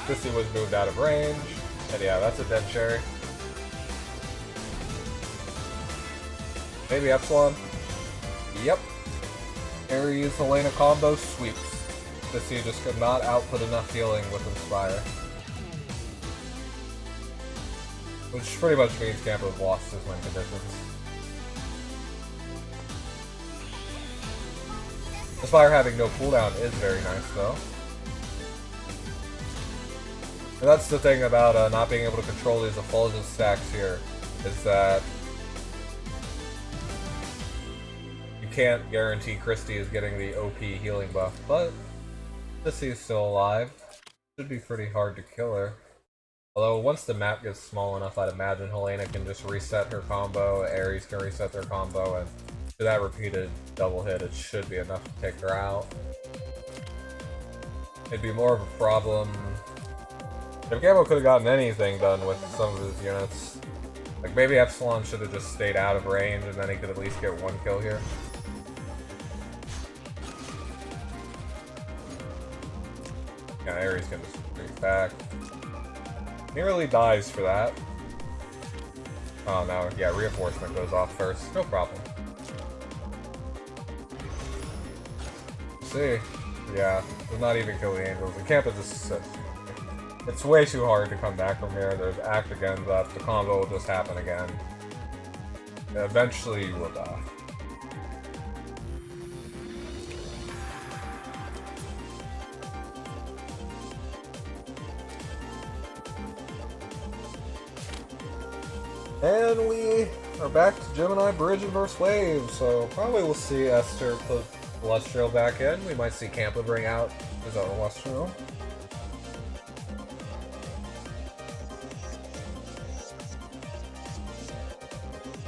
S1: Sissy was moved out of range, and yeah, that's a dead Cherry. Maybe Epsilon. Yep. Ares Helena combo sweeps. Sissy just could not output enough healing with Inspire. Which pretty much means Campo's lost his win conditions. Inspire having no cooldown is very nice though. And that's the thing about not being able to control these effulgence stacks here, is that you can't guarantee Christie is getting the OP healing buff, but Sissy is still alive. Should be pretty hard to kill her. Although once the map gets small enough, I'd imagine Helena can just reset her combo, Ares can reset their combo, and for that repeated double hit, it should be enough to take her out. It'd be more of a problem if Gambo could have gotten anything done with some of his units. Like maybe Epsilon should have just stayed out of range and then he could at least get one kill here. Yeah, Ares can just retreat back. Nearly dies for that. Oh no, yeah, reinforcement goes off first. No problem. See? Yeah, does not even kill the angels. The camp is just... It's way too hard to come back from here. There's Act again, but the combo will just happen again. Eventually you will die. And we are back to Gemini Bridge and Verse Wave, so probably we'll see Esther put Celestial back in. We might see Campa bring out his own Celestial.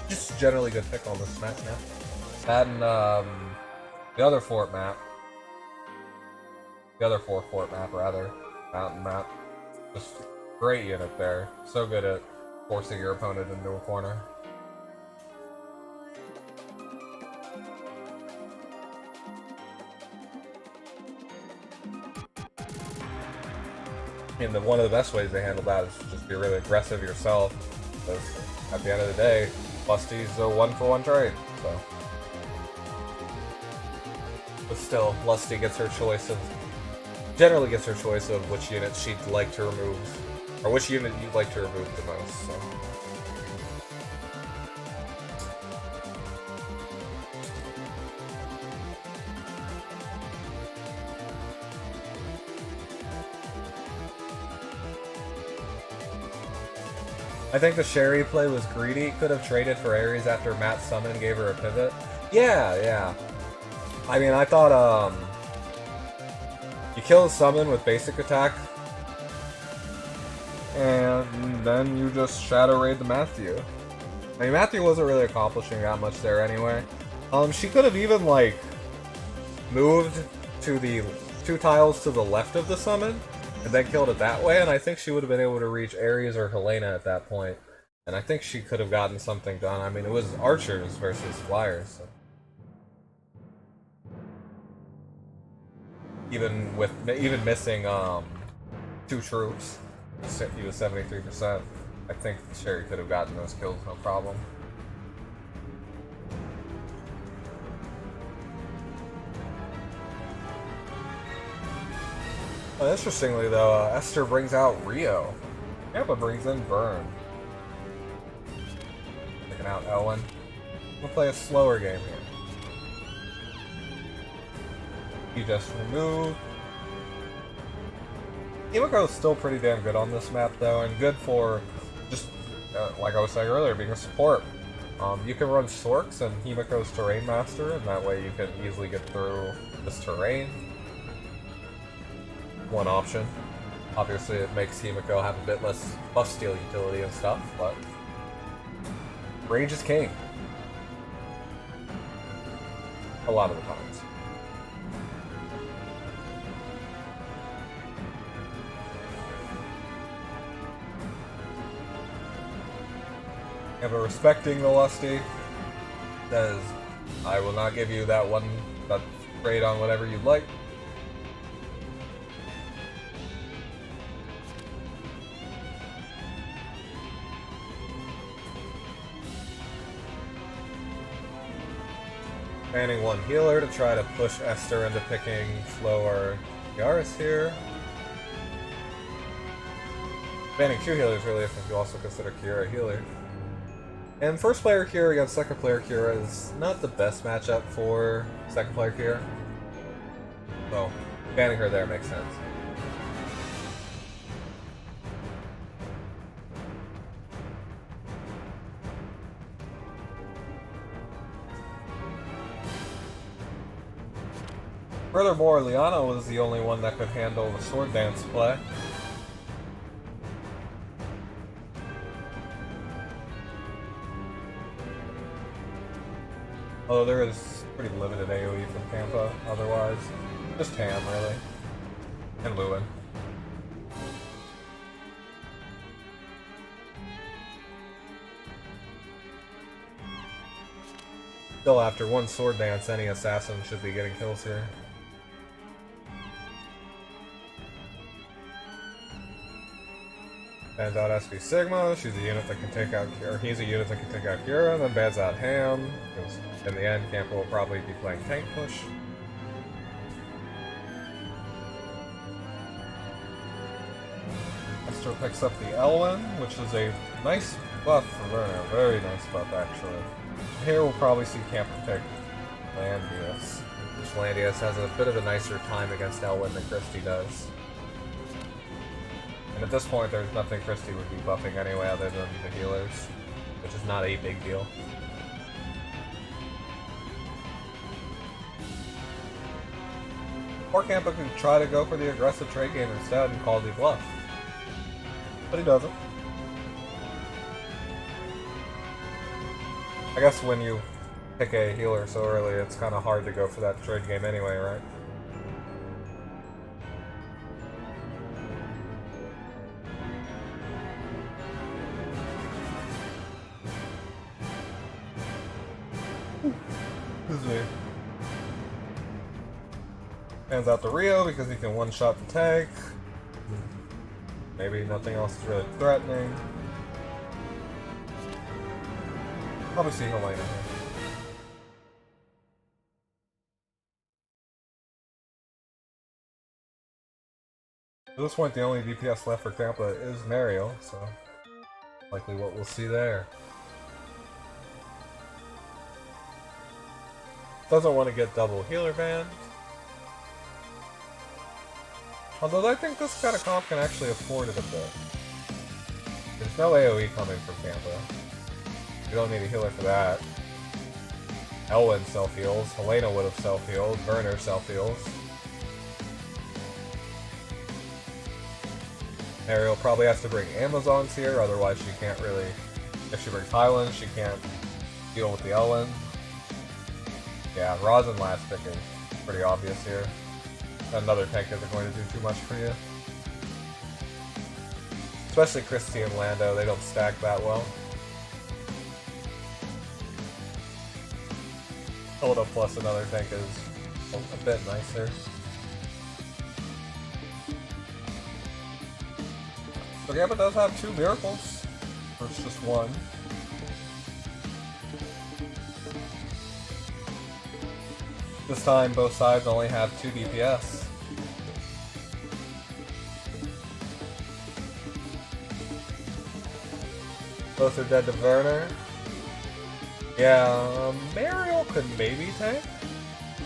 S1: Just generally good pick on this map now. And the other fort map. The other fort map, rather. Mountain map. Just great unit there. So good at forcing your opponent into a corner. I mean, one of the best ways to handle that is to just be really aggressive yourself. Because at the end of the day, Lusty's a 1-for-1 trade, so. But still, Lusty gets her choice of, generally gets her choice of which unit she'd like to remove, or which unit you'd like to remove the most, so. I think the Sherry play was greedy. Could have traded for Ares after Matt summon gave her a pivot. Yeah. I mean, I thought, you kill the summon with basic attack, and then you just Shadow Raid the Matthew. I mean, Matthew wasn't really accomplishing that much there anyway. She could have even, like, moved to the 2 tiles to the left of the summon, and then killed it that way, and I think she would have been able to reach Ares or Helena at that point. And I think she could have gotten something done. I mean, it was archers versus flyers. So. Even missing 2 troops, he was 73%. I think Sherry could have gotten those kills, no problem. Well, interestingly though, Esther brings out Rio. Tampa brings in Burn. Taking out Ellen. We'll play a slower game here. You just remove. Imago's still pretty damn good on this map though, and good for just, like I was saying earlier, being a support. You can run Sorks and Himiko's Terrain Master, and that way you can easily get through this terrain. One option. Obviously it makes Himiko have a bit less buff steal utility and stuff, but range is king. A lot of the times. Yeah, but respecting the Lusty says, I will not give you that trade on whatever you'd like. Banning one healer to try to push Esther into picking Flo or Yaris here. Banning two healers really, if you also consider Kira a healer. And first player Kira against second player Kira is not the best matchup for second player Kira. So, banning her there makes sense. Furthermore, Liana was the only one that could handle the sword dance play. Although there is pretty limited AoE from Campa otherwise. Just Tam, really. And Lewin. Still, after one sword dance, any assassin should be getting kills here. Bans out SV Sigma, she's a unit that can take out, or he's a unit that can take out Kira, and then bans out Ham, because in the end, Campa will probably be playing tank push. Esther picks up the Elwyn, which is a nice buff for Werner, very nice buff actually. Here we'll probably see Campa pick Landius, which Landius has a bit of a nicer time against Elwyn than Christie does. And at this point, there's nothing Christie would be buffing anyway other than the healers, which is not a big deal. Or Campa could try to go for the aggressive trade game instead and call the bluff. But he doesn't. I guess when you pick a healer so early, it's kind of hard to go for that trade game anyway, right? Hands out the Rio because he can one-shot the tank. Maybe nothing else is really threatening. Probably see Helena here. At this point, the only DPS left for Campa is Mariel, so likely what we'll see there. Doesn't want to get double healer banned. Although I think this kind of comp can actually afford it a bit. There's no AoE coming from Campa. You don't need a healer for that. Elwyn self-heals, Helena would have self-healed, Werner self-heals. Ariel probably has to bring Amazons here, otherwise she can't really... If she brings Highlands, she can't deal with the Elwyn. Yeah, Rosin last pick is pretty obvious here. Another tank isn't going to do too much for you. Especially Christie and Lando, they don't stack that well. Hilda plus another tank is a bit nicer. So Campa does have two miracles versus just one. This time, both sides only have 2 DPS. Both are dead to Werner. Yeah, Mariel could maybe tank.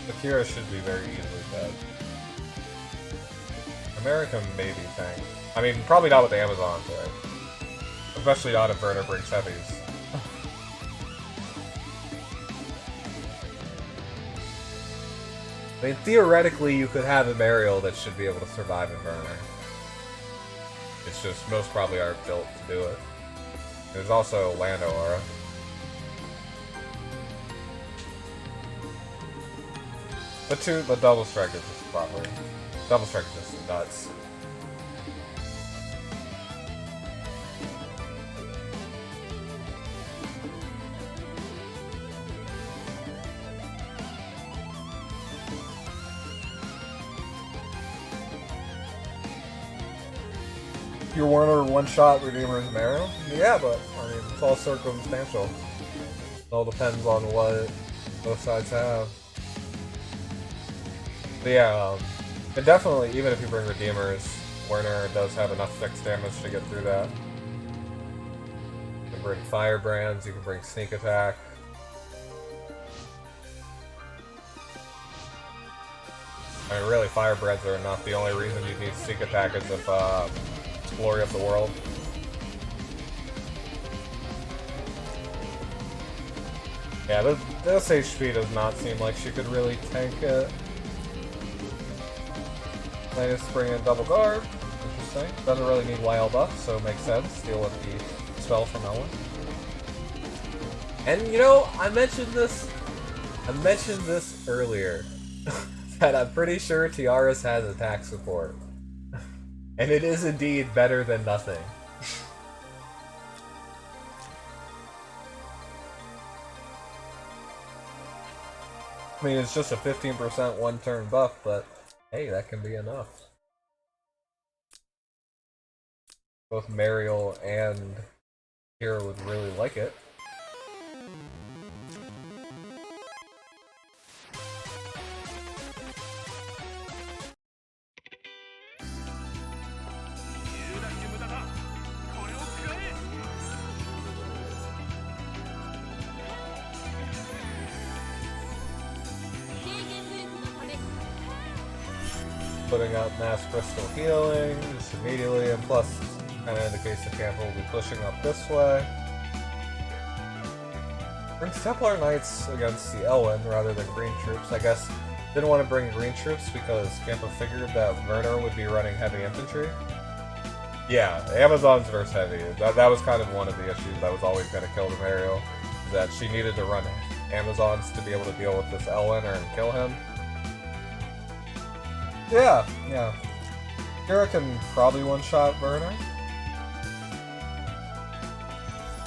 S1: Akira should be very easily dead. American maybe tank. I mean, probably not with the Amazons, right? Especially not if Werner brings heavies. I mean, theoretically, you could have a Mariel that should be able to survive Inverner. It's just most probably aren't built to do it. There's also Lando Aura. But Double Strike is just proper. Double Strike is just nuts. Your Warner one-shot Redeemer's Marrow? Yeah, but I mean, it's all circumstantial. It all depends on what both sides have. But yeah, and definitely, even if you bring Redeemers, Werner does have enough fixed damage to get through that. You can bring Firebrands, you can bring Sneak Attack. I mean, really, Firebrands are enough. The only reason you need Sneak Attack is if it's Glory of the World. Yeah, this HP does not seem like she could really tank it. Latest bring in Double Guard. Interesting. Doesn't really need wild buff, so it makes sense. Deal with the spell from Ellen. And you know, I mentioned this earlier. That I'm pretty sure Tiaras has attack support. And it is indeed better than nothing. I mean, it's just a 15% one-turn buff, but hey, that can be enough. Both Mariel and Kira would really like it. Putting out Mass Crystal Healing just immediately, and plus, kind of indicates the Campa will be pushing up this way. Brings Templar Knights against the Elwyn rather than green troops. I guess didn't want to bring green troops because Campa figured that Werner would be running heavy infantry. Yeah, Amazons versus heavy. That was kind of one of the issues that was always going to kill the Mariel, that she needed to run Amazons to be able to deal with this Elwyn and kill him. Yeah. Kira can probably one-shot Werner.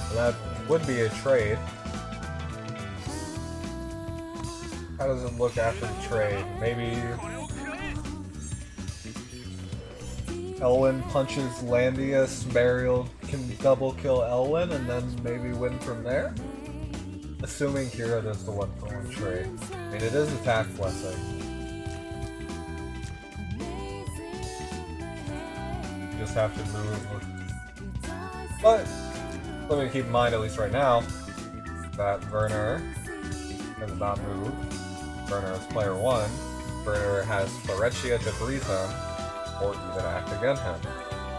S1: And that would be a trade. How does it look after the trade? Maybe Elwyn punches Landius, Mariel can double kill Elwyn, and then maybe win from there? Assuming Kira does the one-for-one trade. I mean, it is attack blessing. Just have to move. But let me keep in mind, at least right now, that Werner has not moved. Werner is player 1. Werner has Florencia to breathe him, or even act against him.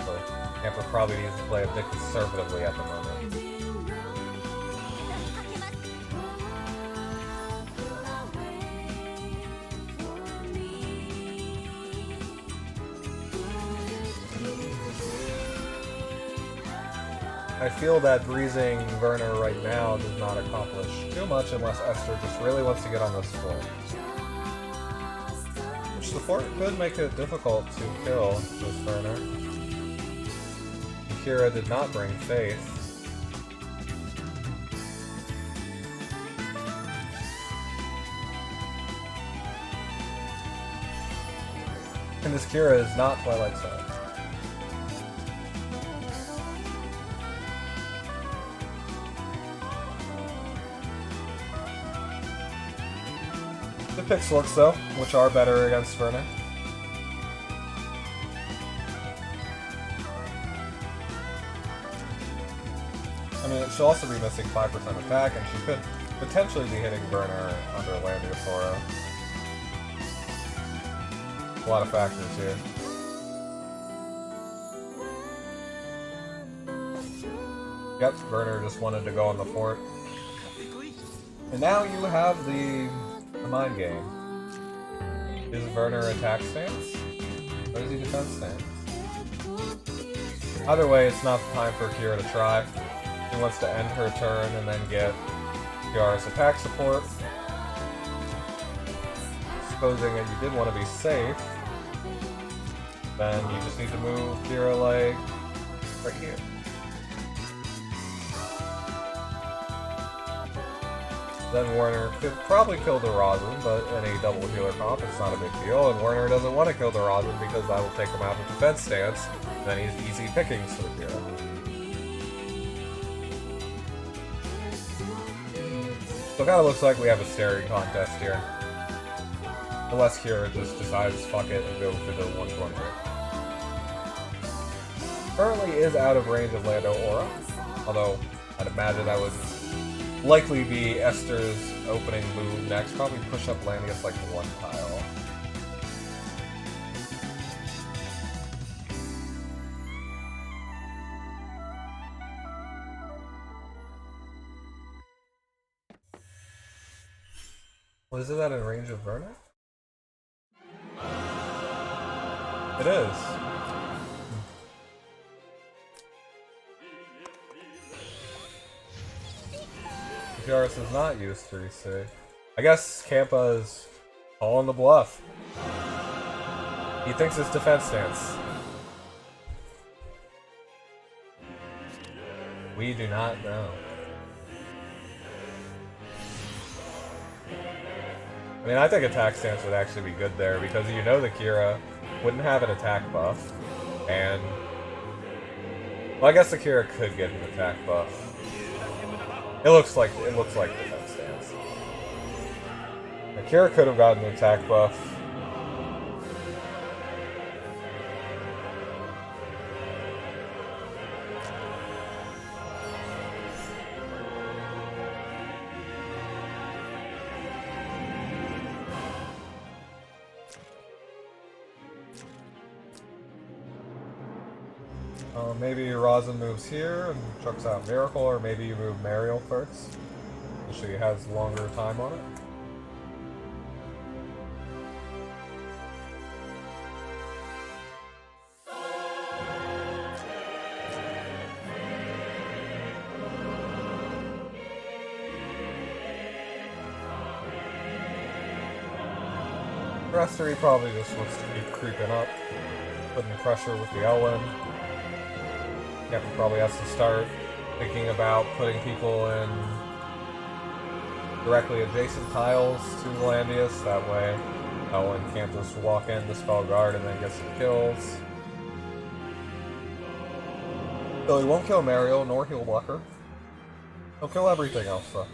S1: So Campa probably needs to play a bit conservatively at the moment. I feel that breezing Werner right now does not accomplish too much unless Esther just really wants to get on this fort. Which the fort could make it difficult to kill this Werner. Kira did not bring Faith. And this Kira is not Twilight Side. The picks looks though, which are better against Werner. I mean, she'll also be missing 5% attack, and she could potentially be hitting Werner under Landius Aura. A lot of factors here. Yep, Werner just wanted to go on the fort. And now you have the mind game. Is Werner attack stance? Or is he defense stance? Either way, it's not the time for Kira to try. She wants to end her turn and then get Kiara's attack support. Supposing that you did want to be safe, then you just need to move Kira like right here. Then Werner could probably kill the Rosin, but in a double healer comp, it's not a big deal. And Werner doesn't want to kill the Rosin because that will take him out of defense stance. Then he's easy pickings for Kira. So it kind of looks like we have a staring contest here. Unless Kira just decides fuck it and go for the 120. Currently is out of range of Lando Aura, although I'd imagine that would likely be Esther's opening move next. Probably push up Landius like one tile. Was it that in range of Werner? It is. Kiaris does not use 3C. I guess Campa's calling the bluff. He thinks it's defense stance. We do not know. I mean, I think attack stance would actually be good there because you know the Kira wouldn't have an attack buff, and well, I guess the Kira could get an attack buff. It looks like defense stance. The Kira could have gotten an attack buff. Maybe Rosin moves here and chucks out Miracle, or maybe you move Mariel first, so she has longer time on it. Rester, he probably just wants to keep creeping up, putting pressure with the Elwyn. Captain probably has to start thinking about putting people in directly adjacent tiles to Landius. That way, Elwyn can't just walk in, dispel guard, and then get some kills. So he won't kill Mariel, nor he'll block her. He'll kill everything else, though.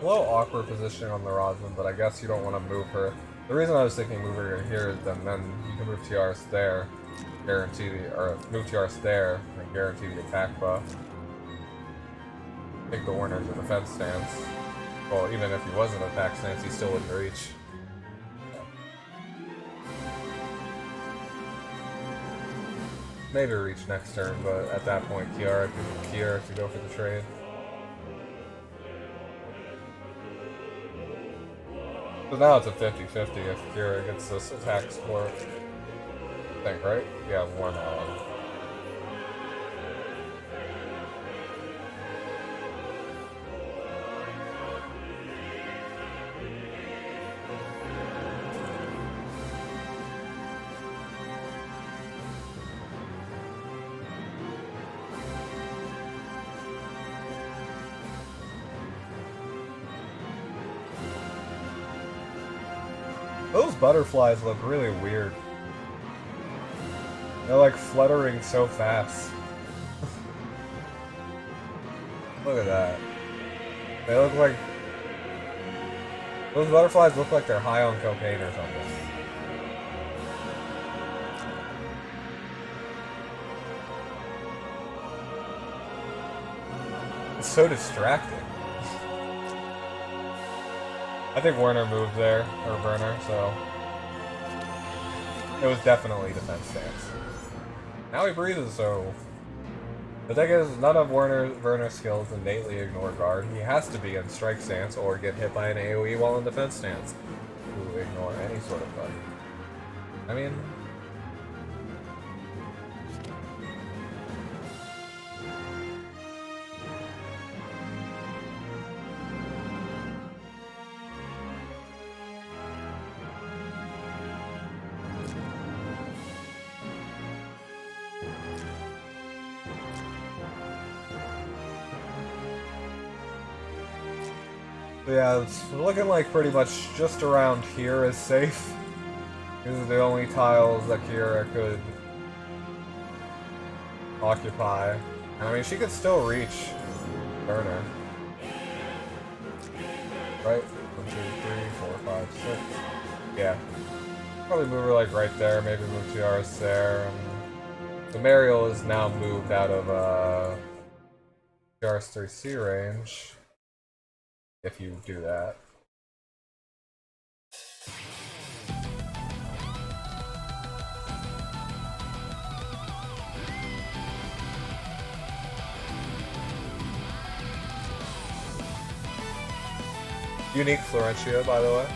S1: A little awkward positioning on the Rosin, but I guess you don't want to move her. The reason I was thinking move her here is then you can move Tiaris there, guarantee the, or move Tiaris there, and guarantee the attack buff. I think the Werner's a defense stance. Well, even if he was an attack stance, he still wouldn't reach. Maybe reach next turn, but at that point, Kiara could go for the trade. So now it's a 50-50 if Kira gets this attack support. I think, right? Yeah, one on. Those butterflies look really weird. They're like fluttering so fast. Look at that. They look like... Those butterflies look like they're high on cocaine or something. It's so distracting. I think Werner moved there, or Werner, so it was definitely defense stance. Now he breathes, so The thing is, none of Werner's skills innately ignore guard. He has to be in strike stance or get hit by an AoE while in defense stance to ignore any sort of guard. I mean... yeah, it's looking like pretty much just around here is safe. These are the only tiles that Kira could occupy. And I mean, she could still reach Werner. Right? 1, 2, 3, 4, 5, 6. Yeah. Probably move her like right there, maybe move Tiaris there. The Mariel is now moved out of Tiaris 3C range. If you do that. Unique Florentia, by the way.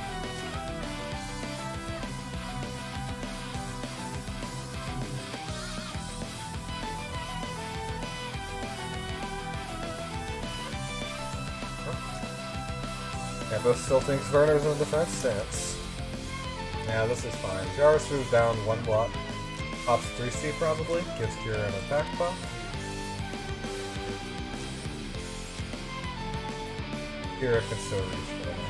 S1: Campos still thinks Werner's in a defense stance. Yeah, this is fine. Tiaris moves down 1 block. Pops 3C probably. Gives Kira an attack buff. Kira can still reach Werner.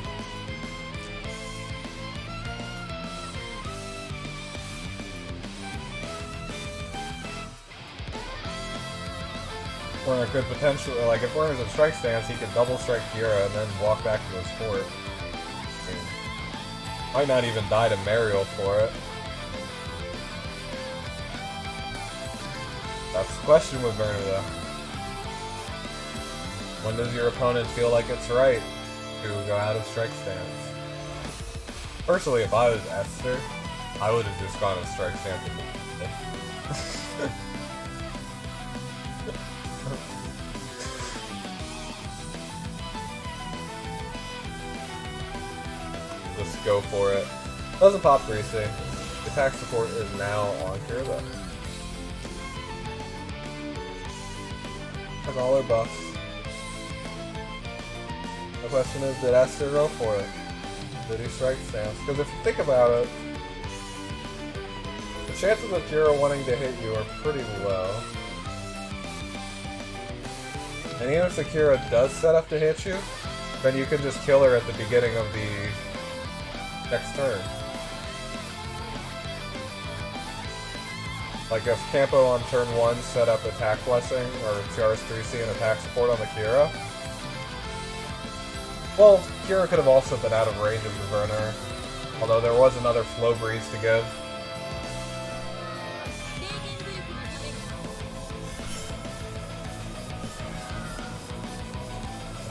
S1: Werner could potentially, like, if Werner's in strike stance, he could double strike Kira and then walk back to his fort. I mean, might not even die to Mariel for it. That's the question with Werner, though. When does your opponent feel like it's right to go out of strike stance? Personally, if I was Esther, I would have just gone in strike stance immediately. Just go for it. Doesn't pop 3C. Attack support is now on Kira. Has all her buffs. The question is, did Esther go for it? Did he strike stance? Because if you think about it, the chances of Kira wanting to hit you are pretty low. And even if the Kira does set up to hit you, then you can just kill her at the beginning of the next turn. Like if Campo on turn 1 set up attack blessing or Tiaris 3C and attack support on the Kira. Well, Kira could have also been out of range of the Werner, although there was another flow breeze to give.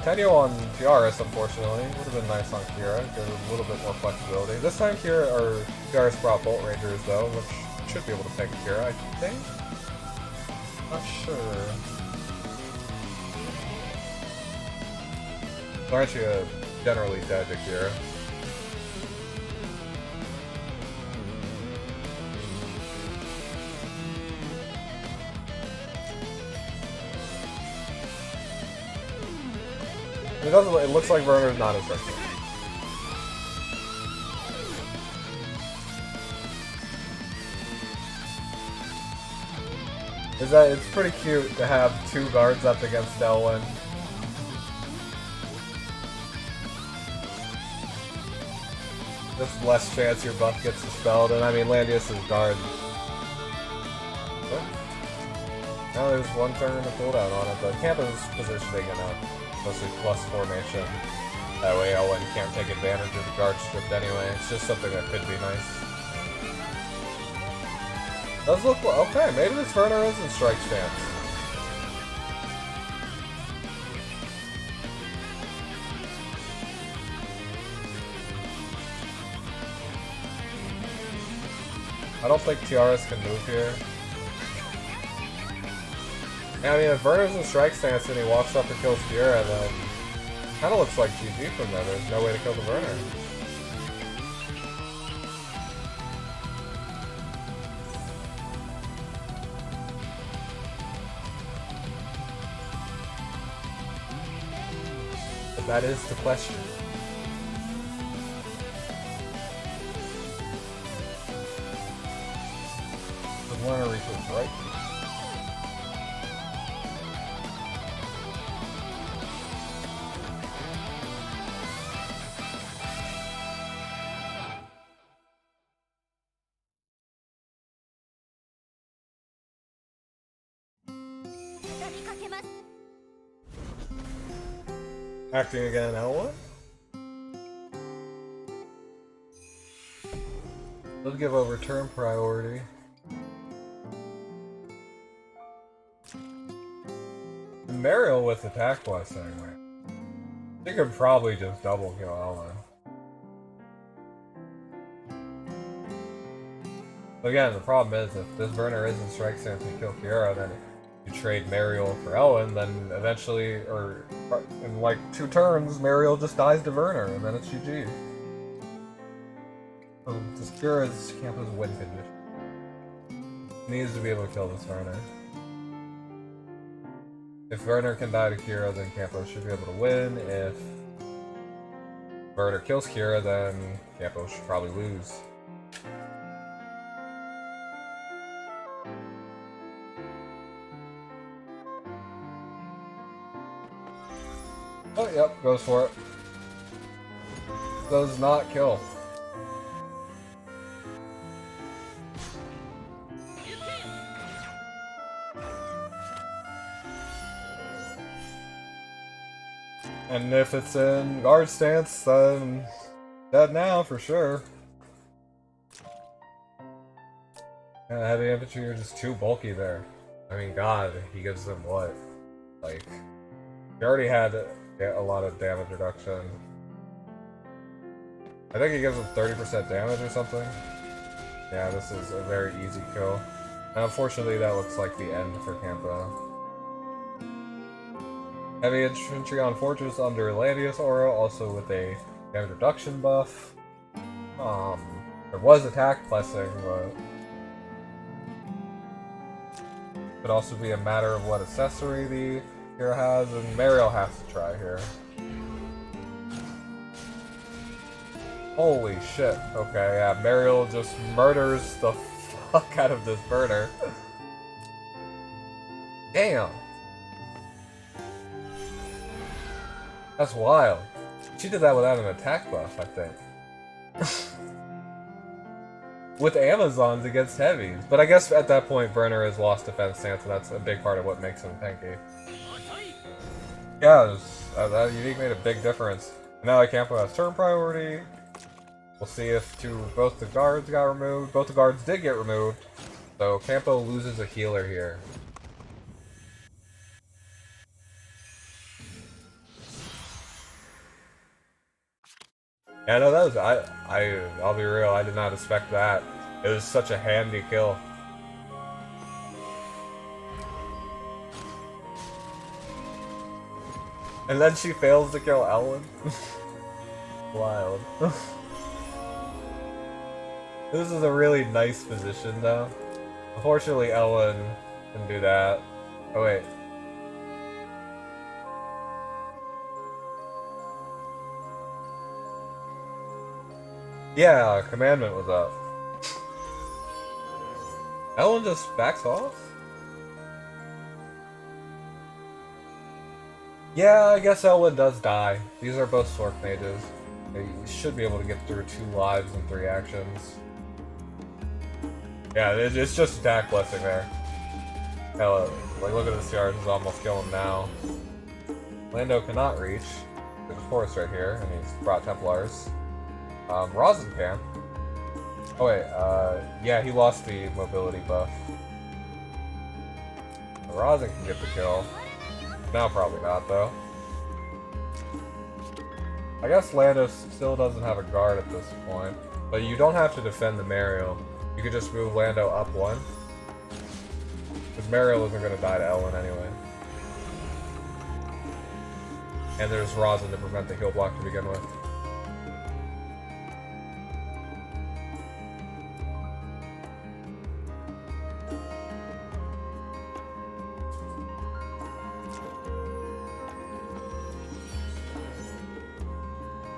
S1: Tenyo on Tiaris, unfortunately, would have been nice on Kira, give a little bit more flexibility. This time Kira, or Tiaris brought Bolt Rangers though, which should be able to take Kira, I think? Not sure. Florentia generally dead to Kira. It looks like Werner's not as risky. It's pretty cute to have 2 guards up against Elwyn. Just less chance your buff gets dispelled, and I mean Landius is guard. Now there's 1 turn to cooldown on it, but Campa's positioning in a mostly plus formation. That way Elwyn can't take advantage of the guard strip anyway. It's just something that could be nice. Does look okay, maybe this Werner is in strike stance. I don't think Tiaris can move here. Yeah, I mean, if Werner's in strike stance and he walks up and kills Fiora, then kind of looks like GG from there. There's no way to kill the Werner. But that is the question. The Werner reaches right. Acting again, L1? Let's give over turn priority. Mariel with attack blessing, man. They could probably just double kill Ellen. Again, the problem is if this Werner is in strike stance and you kill Fiora, then you trade Mariel for Ellen, then eventually, or in like 2 turns, Mariel just dies to Werner, and then it's GG. So this Fiora can't lose a win condition. Needs to be able to kill this Werner. If Werner can die to Kira, then Campo should be able to win. If Werner kills Kira, then Campo should probably lose. Oh, yep, goes for it. Does not kill. And if it's in guard stance, then dead now for sure. Yeah, heavy infantry are just too bulky there. I mean, God, he gives them what? Like, he already had a lot of damage reduction. I think he gives them 30% damage or something. Yeah, this is a very easy kill. And unfortunately, that looks like the end for Campo. Heavy infantry on Fortress under Landius aura, also with a damage reduction buff. There was attack blessing, but could also be a matter of what accessory the hero has, and Mariel has to try here. Holy shit. Okay, yeah, Mariel just murders the fuck out of this burner. Damn. That's wild. She did that without an attack buff, I think. With Amazons against heavies. But I guess at that point, Werner has lost defense stance, and that's a big part of what makes him tanky. Yeah, that unique made a big difference. And now that Campo has turn priority, we'll see if both the guards got removed. Both the guards did get removed, so Campo loses a healer here. Yeah, no, that was I'll be real, I did not expect that. It was such a handy kill. And then she fails to kill Ellen. Wild. This is a really nice position though. Unfortunately Ellen can do that. Oh wait. Yeah, commandment was up. Ellen just backs off? Yeah, I guess Ellen does die. These are both Sork mages. They should be able to get through 2 lives in 3 actions. Yeah, it's just attack blessing there. Hell, like look at this yard, he's almost killing him now. Lando cannot reach. There's a forest right here, and he's brought Templars. Rosin can. Oh wait, yeah, he lost the mobility buff. Rosin can get the kill. Now probably not, though. I guess Lando still doesn't have a guard at this point, but you don't have to defend the Mariel. You could just move Lando up 1. Because Mariel isn't going to die to Ellen anyway. And there's Rosin to prevent the heal block to begin with.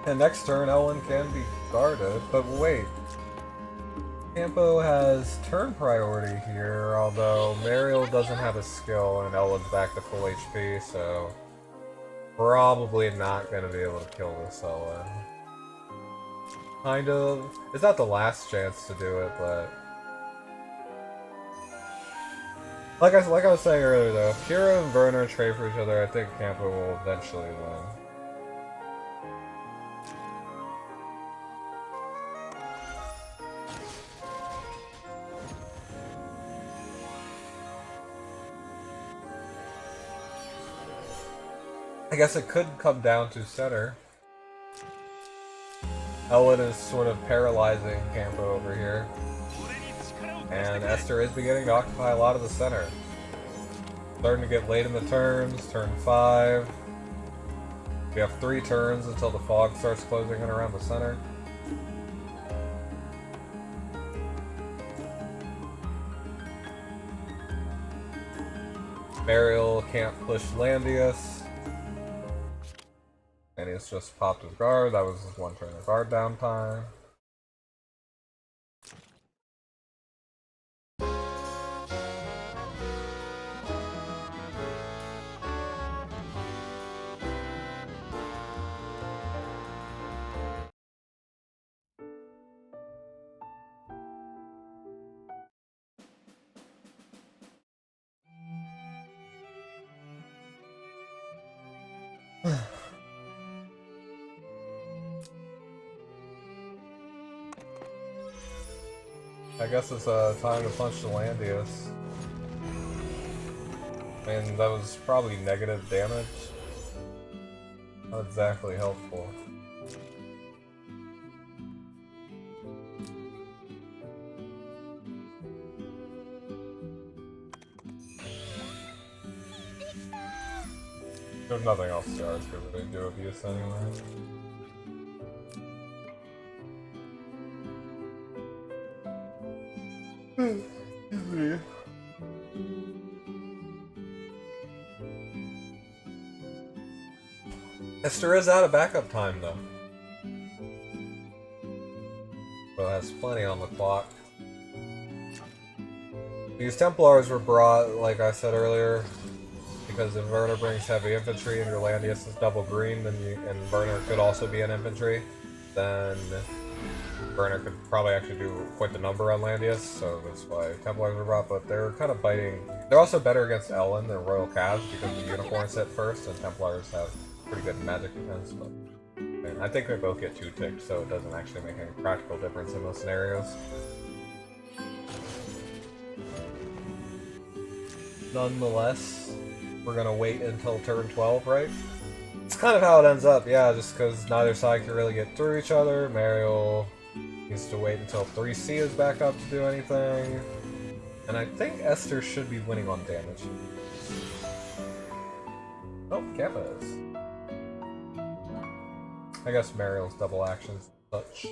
S1: And next turn, Ellen can be guarded, but wait. Campo has turn priority here, although Mariel doesn't have a skill and Ellen's back to full HP, so probably not going to be able to kill this Ellen. Kind of. It's not the last chance to do it, but like I was saying earlier though, if Kira and Werner trade for each other, I think Campo will eventually win. I guess it could come down to center. Ellen is sort of paralyzing Campo over here. And Esther is beginning to occupy a lot of the center. Starting to get late in the turns, turn 5. We have 3 turns until the fog starts closing in around the center. Mariel can't push Landius. And he's just popped his guard. That was his 1 turn of guard downtime. I guess it's time to punch the Landius. I mean, that was probably negative damage. Not exactly helpful. There's nothing else to ours because we didn't do abuse anyway. Esther is out of backup time though. So has plenty on the clock. These Templars were brought, like I said earlier, because if Werner brings heavy infantry and your Landius is double green, then and Werner could also be an infantry, then Werner could probably actually do quite the number on Landius, so that's why Templars were brought, but they're kind of biting. They're also better against Ellen than Royal Calves because the Unicorns hit first, and Templars have pretty good magic defense, but and I think they both get 2 ticked, so it doesn't actually make any practical difference in those scenarios. Nonetheless, we're gonna wait until turn 12, right? It's kind of how it ends up, yeah, just because neither side can really get through each other. Mariel needs to wait until 3C is back up to do anything. And I think Esther should be winning on damage. Oh, Kappa is. I guess Mariel's double actions and such.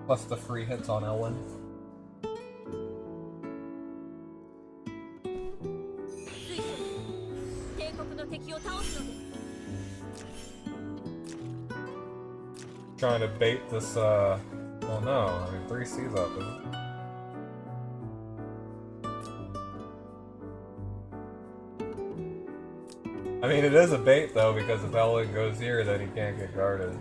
S1: Plus the free hits on Ellen. Trying to bait this, well no, I mean 3C's up, isn't it? I mean, it is a bait though, because if Ellen goes here, then he can't get guarded.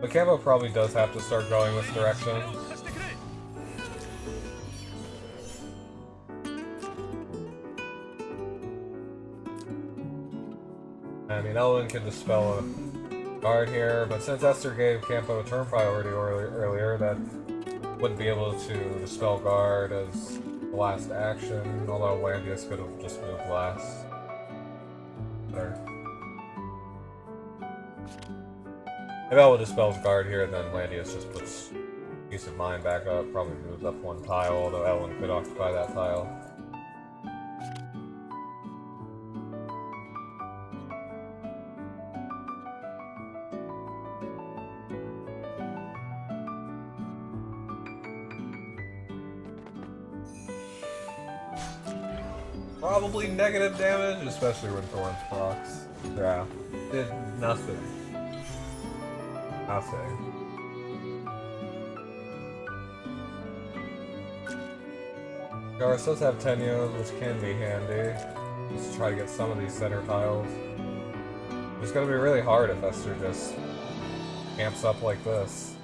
S1: But Campo probably does have to start going this direction. I mean, Ellen can dispel a guard here, but since Esther gave Campo turn priority earlier, that wouldn't be able to dispel guard as the last action, although Landius could have just moved last. There. Maybe I'll dispels guard here, and then Landius just puts Peace of Mind back up, probably moves up one tile, although Ellen could occupy that tile. Probably negative damage, especially when Thorns procs. Yeah, did nothing. Nothing. Garth does have Tenios, which can be handy. Just try to get some of these center tiles. It's gonna be really hard if Esther just camps up like this.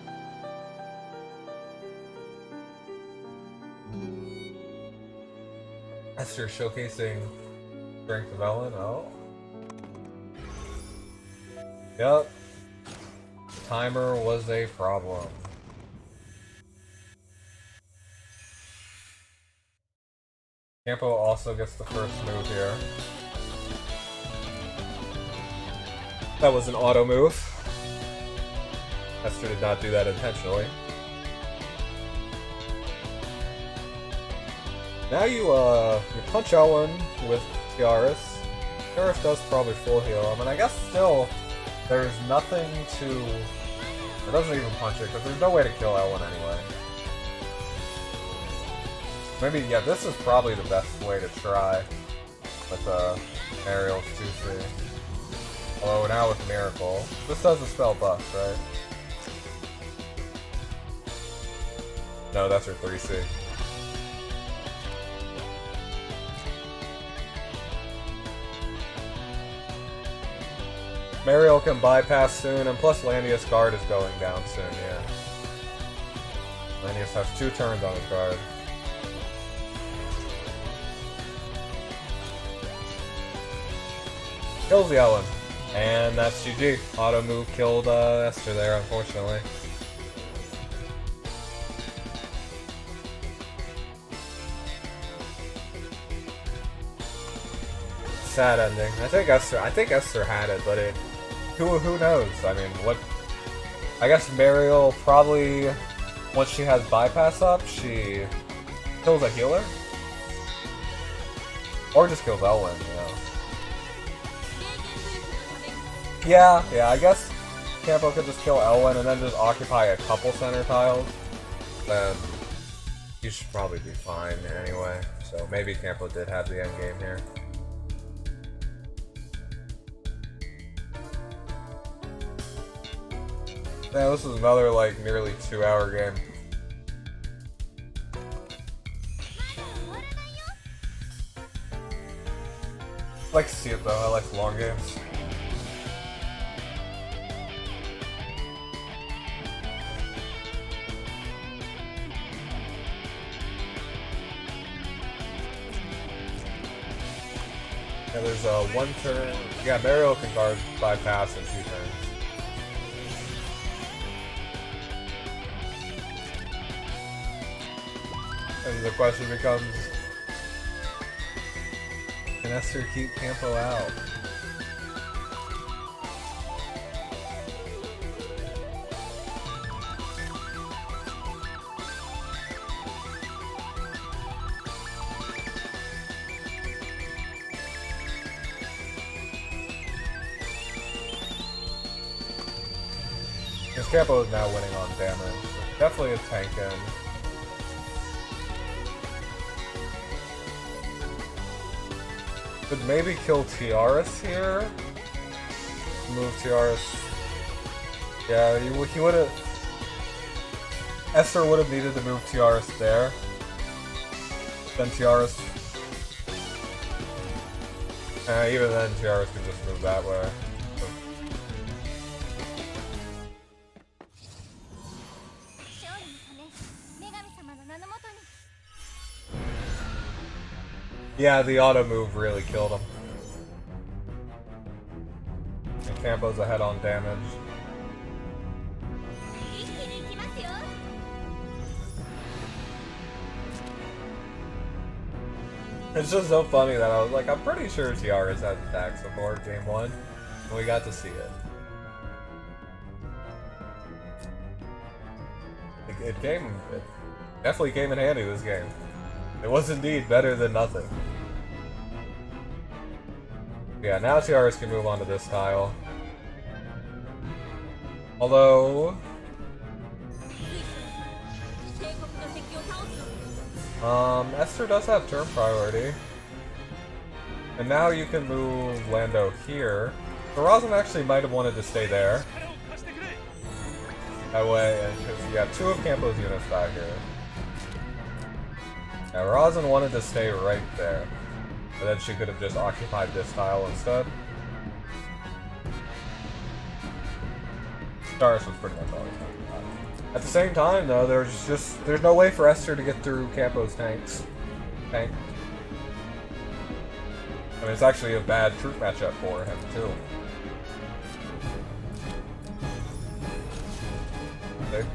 S1: Esther showcasing strength of Ellen. Oh. Yep. Timer was a problem. Campo also gets the first move here. That was an auto move. Esther did not do that intentionally. Now you punch Ellen with Tiaris. Tiaris does probably full heal him, and I guess still there's nothing to... It doesn't even punch it, because there's no way to kill Ellen anyway. Maybe, yeah, this is probably the best way to try with Ariel's 2-3. Although now with Miracle. This does a spell buff, right? No, that's her 3C. Mariel can bypass soon, and plus Landius guard is going down soon, yeah. Landius has 2 turns on his guard. Kills the Ellen. And that's GG. Auto move killed Esther there, unfortunately. Sad ending. I think Esther had it, but who knows? I mean, what? I guess Mariel probably, once she has bypass up, she kills a healer, or just kills Ellen. You know. Yeah. I guess Campo could just kill Ellen and then just occupy a couple center tiles. Then you should probably be fine anyway. So maybe Campo did have the end game here. Man, this is another, like, nearly 2-hour game. I like to see it, though. I like long games. Yeah, there's one turn. Yeah, Mariel can guard bypass in 2 turns. And the question becomes, can Esther keep Campo out? Because Campo is now winning on damage. Definitely a tank end. Could maybe kill Tiaris here. Move Tiaris. Yeah, he would have. Esther would have needed to move Tiaris there. Then Tiaris. Even then, Tiaris could just move that way. So. Yeah, the auto move really killed him. And Campo's ahead on damage. It's just so funny that I was like, I'm pretty sure Tiara's had attack support game 1, and we got to see it. It definitely came in handy this game. It was indeed better than nothing. Yeah, now Tiaras can move on to this tile. Although... Esther does have turn priority. And now you can move Lando here. So Rosin actually might have wanted to stay there. That way, because you got 2 of Campo's units back here. Yeah, Rosin wanted to stay right there. But then she could have just occupied this tile instead. Staris was pretty much always occupied. At the same time, though, there's no way for Esther to get through Campo's tank. I mean, it's actually a bad troop matchup for him, too. Okay.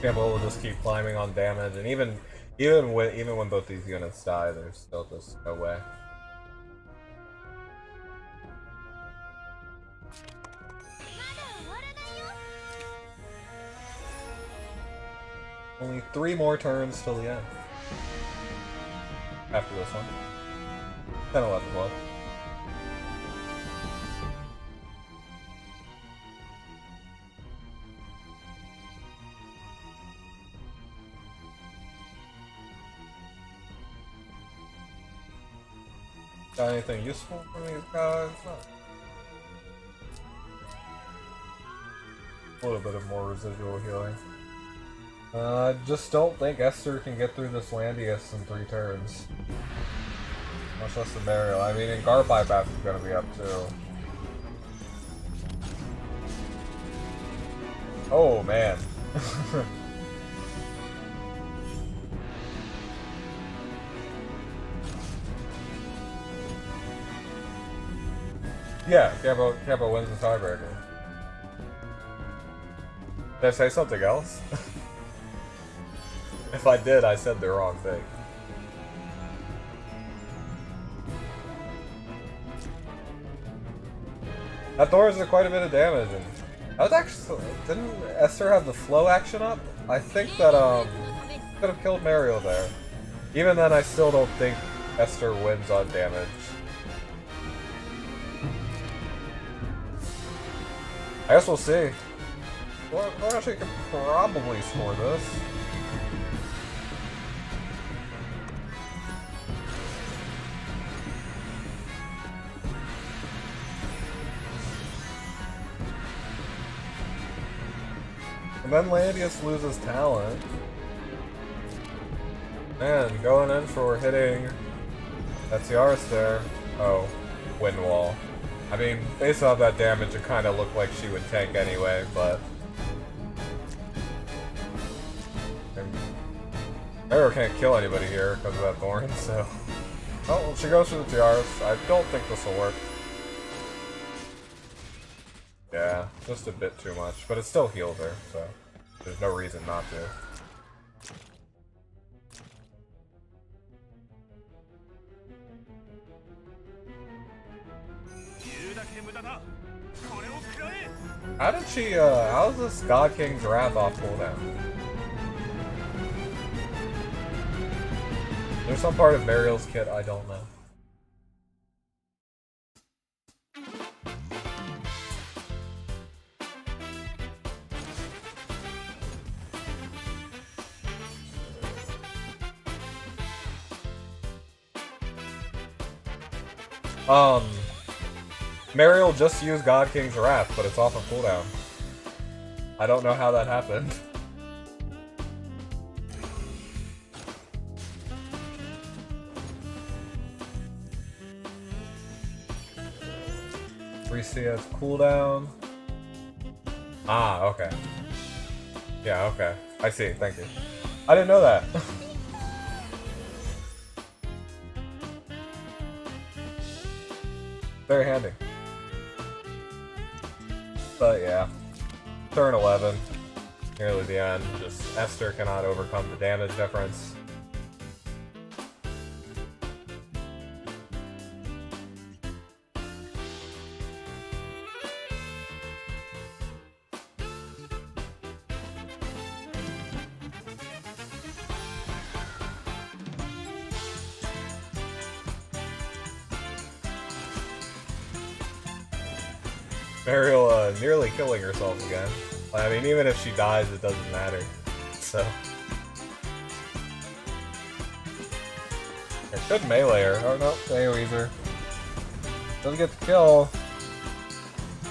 S1: Campo will just keep climbing on damage, and even when both these units die, there's still just no way. Only 3 more turns till the end. After this one. 10, 11, 12. Got anything useful from these guys? A little bit of more residual healing. I just don't think Esther can get through this Landius in 3 turns. Much less the Burial. I mean, and guard bypass is gonna be up too. Oh man. Yeah, Campo wins the tiebreaker. Did I say something else? If I did, I said the wrong thing. That Thor is quite a bit of damage, and that was actually, didn't Esther have the flow action up? I think that could have killed Mariel there. Even then, I still don't think Esther wins on damage. I guess we'll see. Well, actually can probably score this. And then Landius loses talent. Man, going in for hitting that Tiaras there. Oh, wind wall. I mean, based off that damage, it kind of looked like she would tank anyway, but... Arrow can't kill anybody here because of that Thorn, so... Oh, well, she goes for the Tiaras. I don't think this will work. Yeah, just a bit too much, but it still heals her, so there's no reason not to. How did she, how's this God King's Wrath off cooldown? There's some part of Mariel's kit I don't know. Mariel just used God King's Wrath, but it's off of cooldown. I don't know how that happened. CS cooldown. Ah, okay. Yeah, okay. I see, thank you. I didn't know that. Very handy. But yeah. Turn 11. nearly the end. Just Esther cannot overcome the damage difference. Mariel nearly killing herself again. I mean, even if she dies, it doesn't matter. So. It should melee her. Oh no, AoE's her. Doesn't get the kill.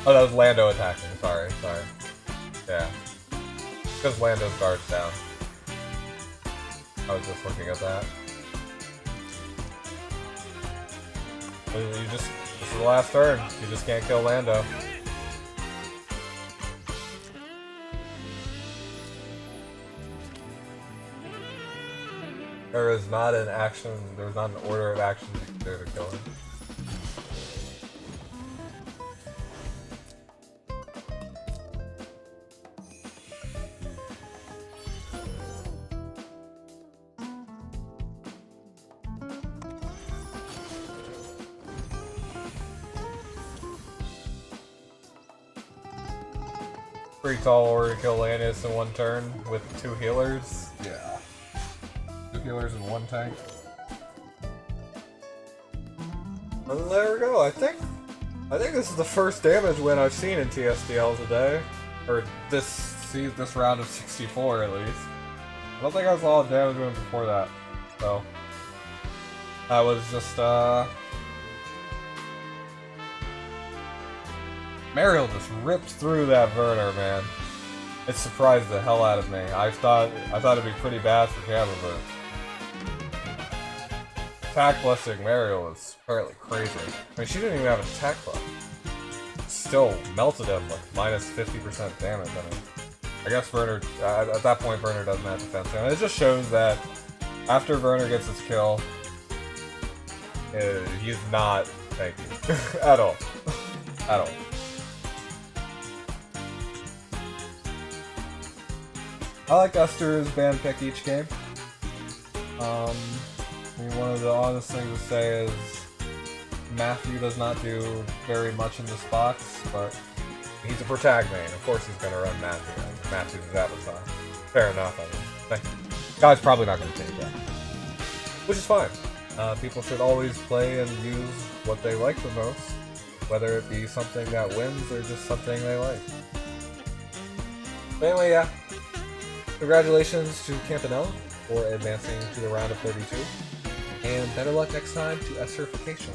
S1: Oh, that was Lando attacking. Sorry. Yeah. Because Lando's guard's down. I was just looking at that. This is the last turn. You just can't kill Lando. There is not an action, there's not an order of actions there to kill him. Pretty tall order to kill Lannis in one turn with 2 healers. Yeah. 2 healers and 1 tank. And there we go. I think this is the first damage win I've seen in TSdL today, or this round of 64 at least. I don't think I saw a damage win before that, so that was just Mariel just ripped through that Werner, man. It surprised the hell out of me. I thought it'd be pretty bad for Campa, but attack blessing Mariel is fairly crazy. I mean, she didn't even have an attack buff. Still melted him with minus 50% damage. I mean, I guess Werner, at that point, Werner doesn't have defense. And it just shows that after Werner gets his kill, he's not tanky at all. At all. I like Esther's band pick each game. I mean, one of the honest things to say is Matthew does not do very much in this box, but he's a protag main. Of course he's going to run Matthew. Matthew's his avatar. Fair enough, I mean. Guy's probably not going to change that. Which is fine. People should always play and use what they like the most, whether it be something that wins or just something they like. But anyway, yeah. Congratulations to Campanella for advancing to the round of 32, and better luck next time to Esterification.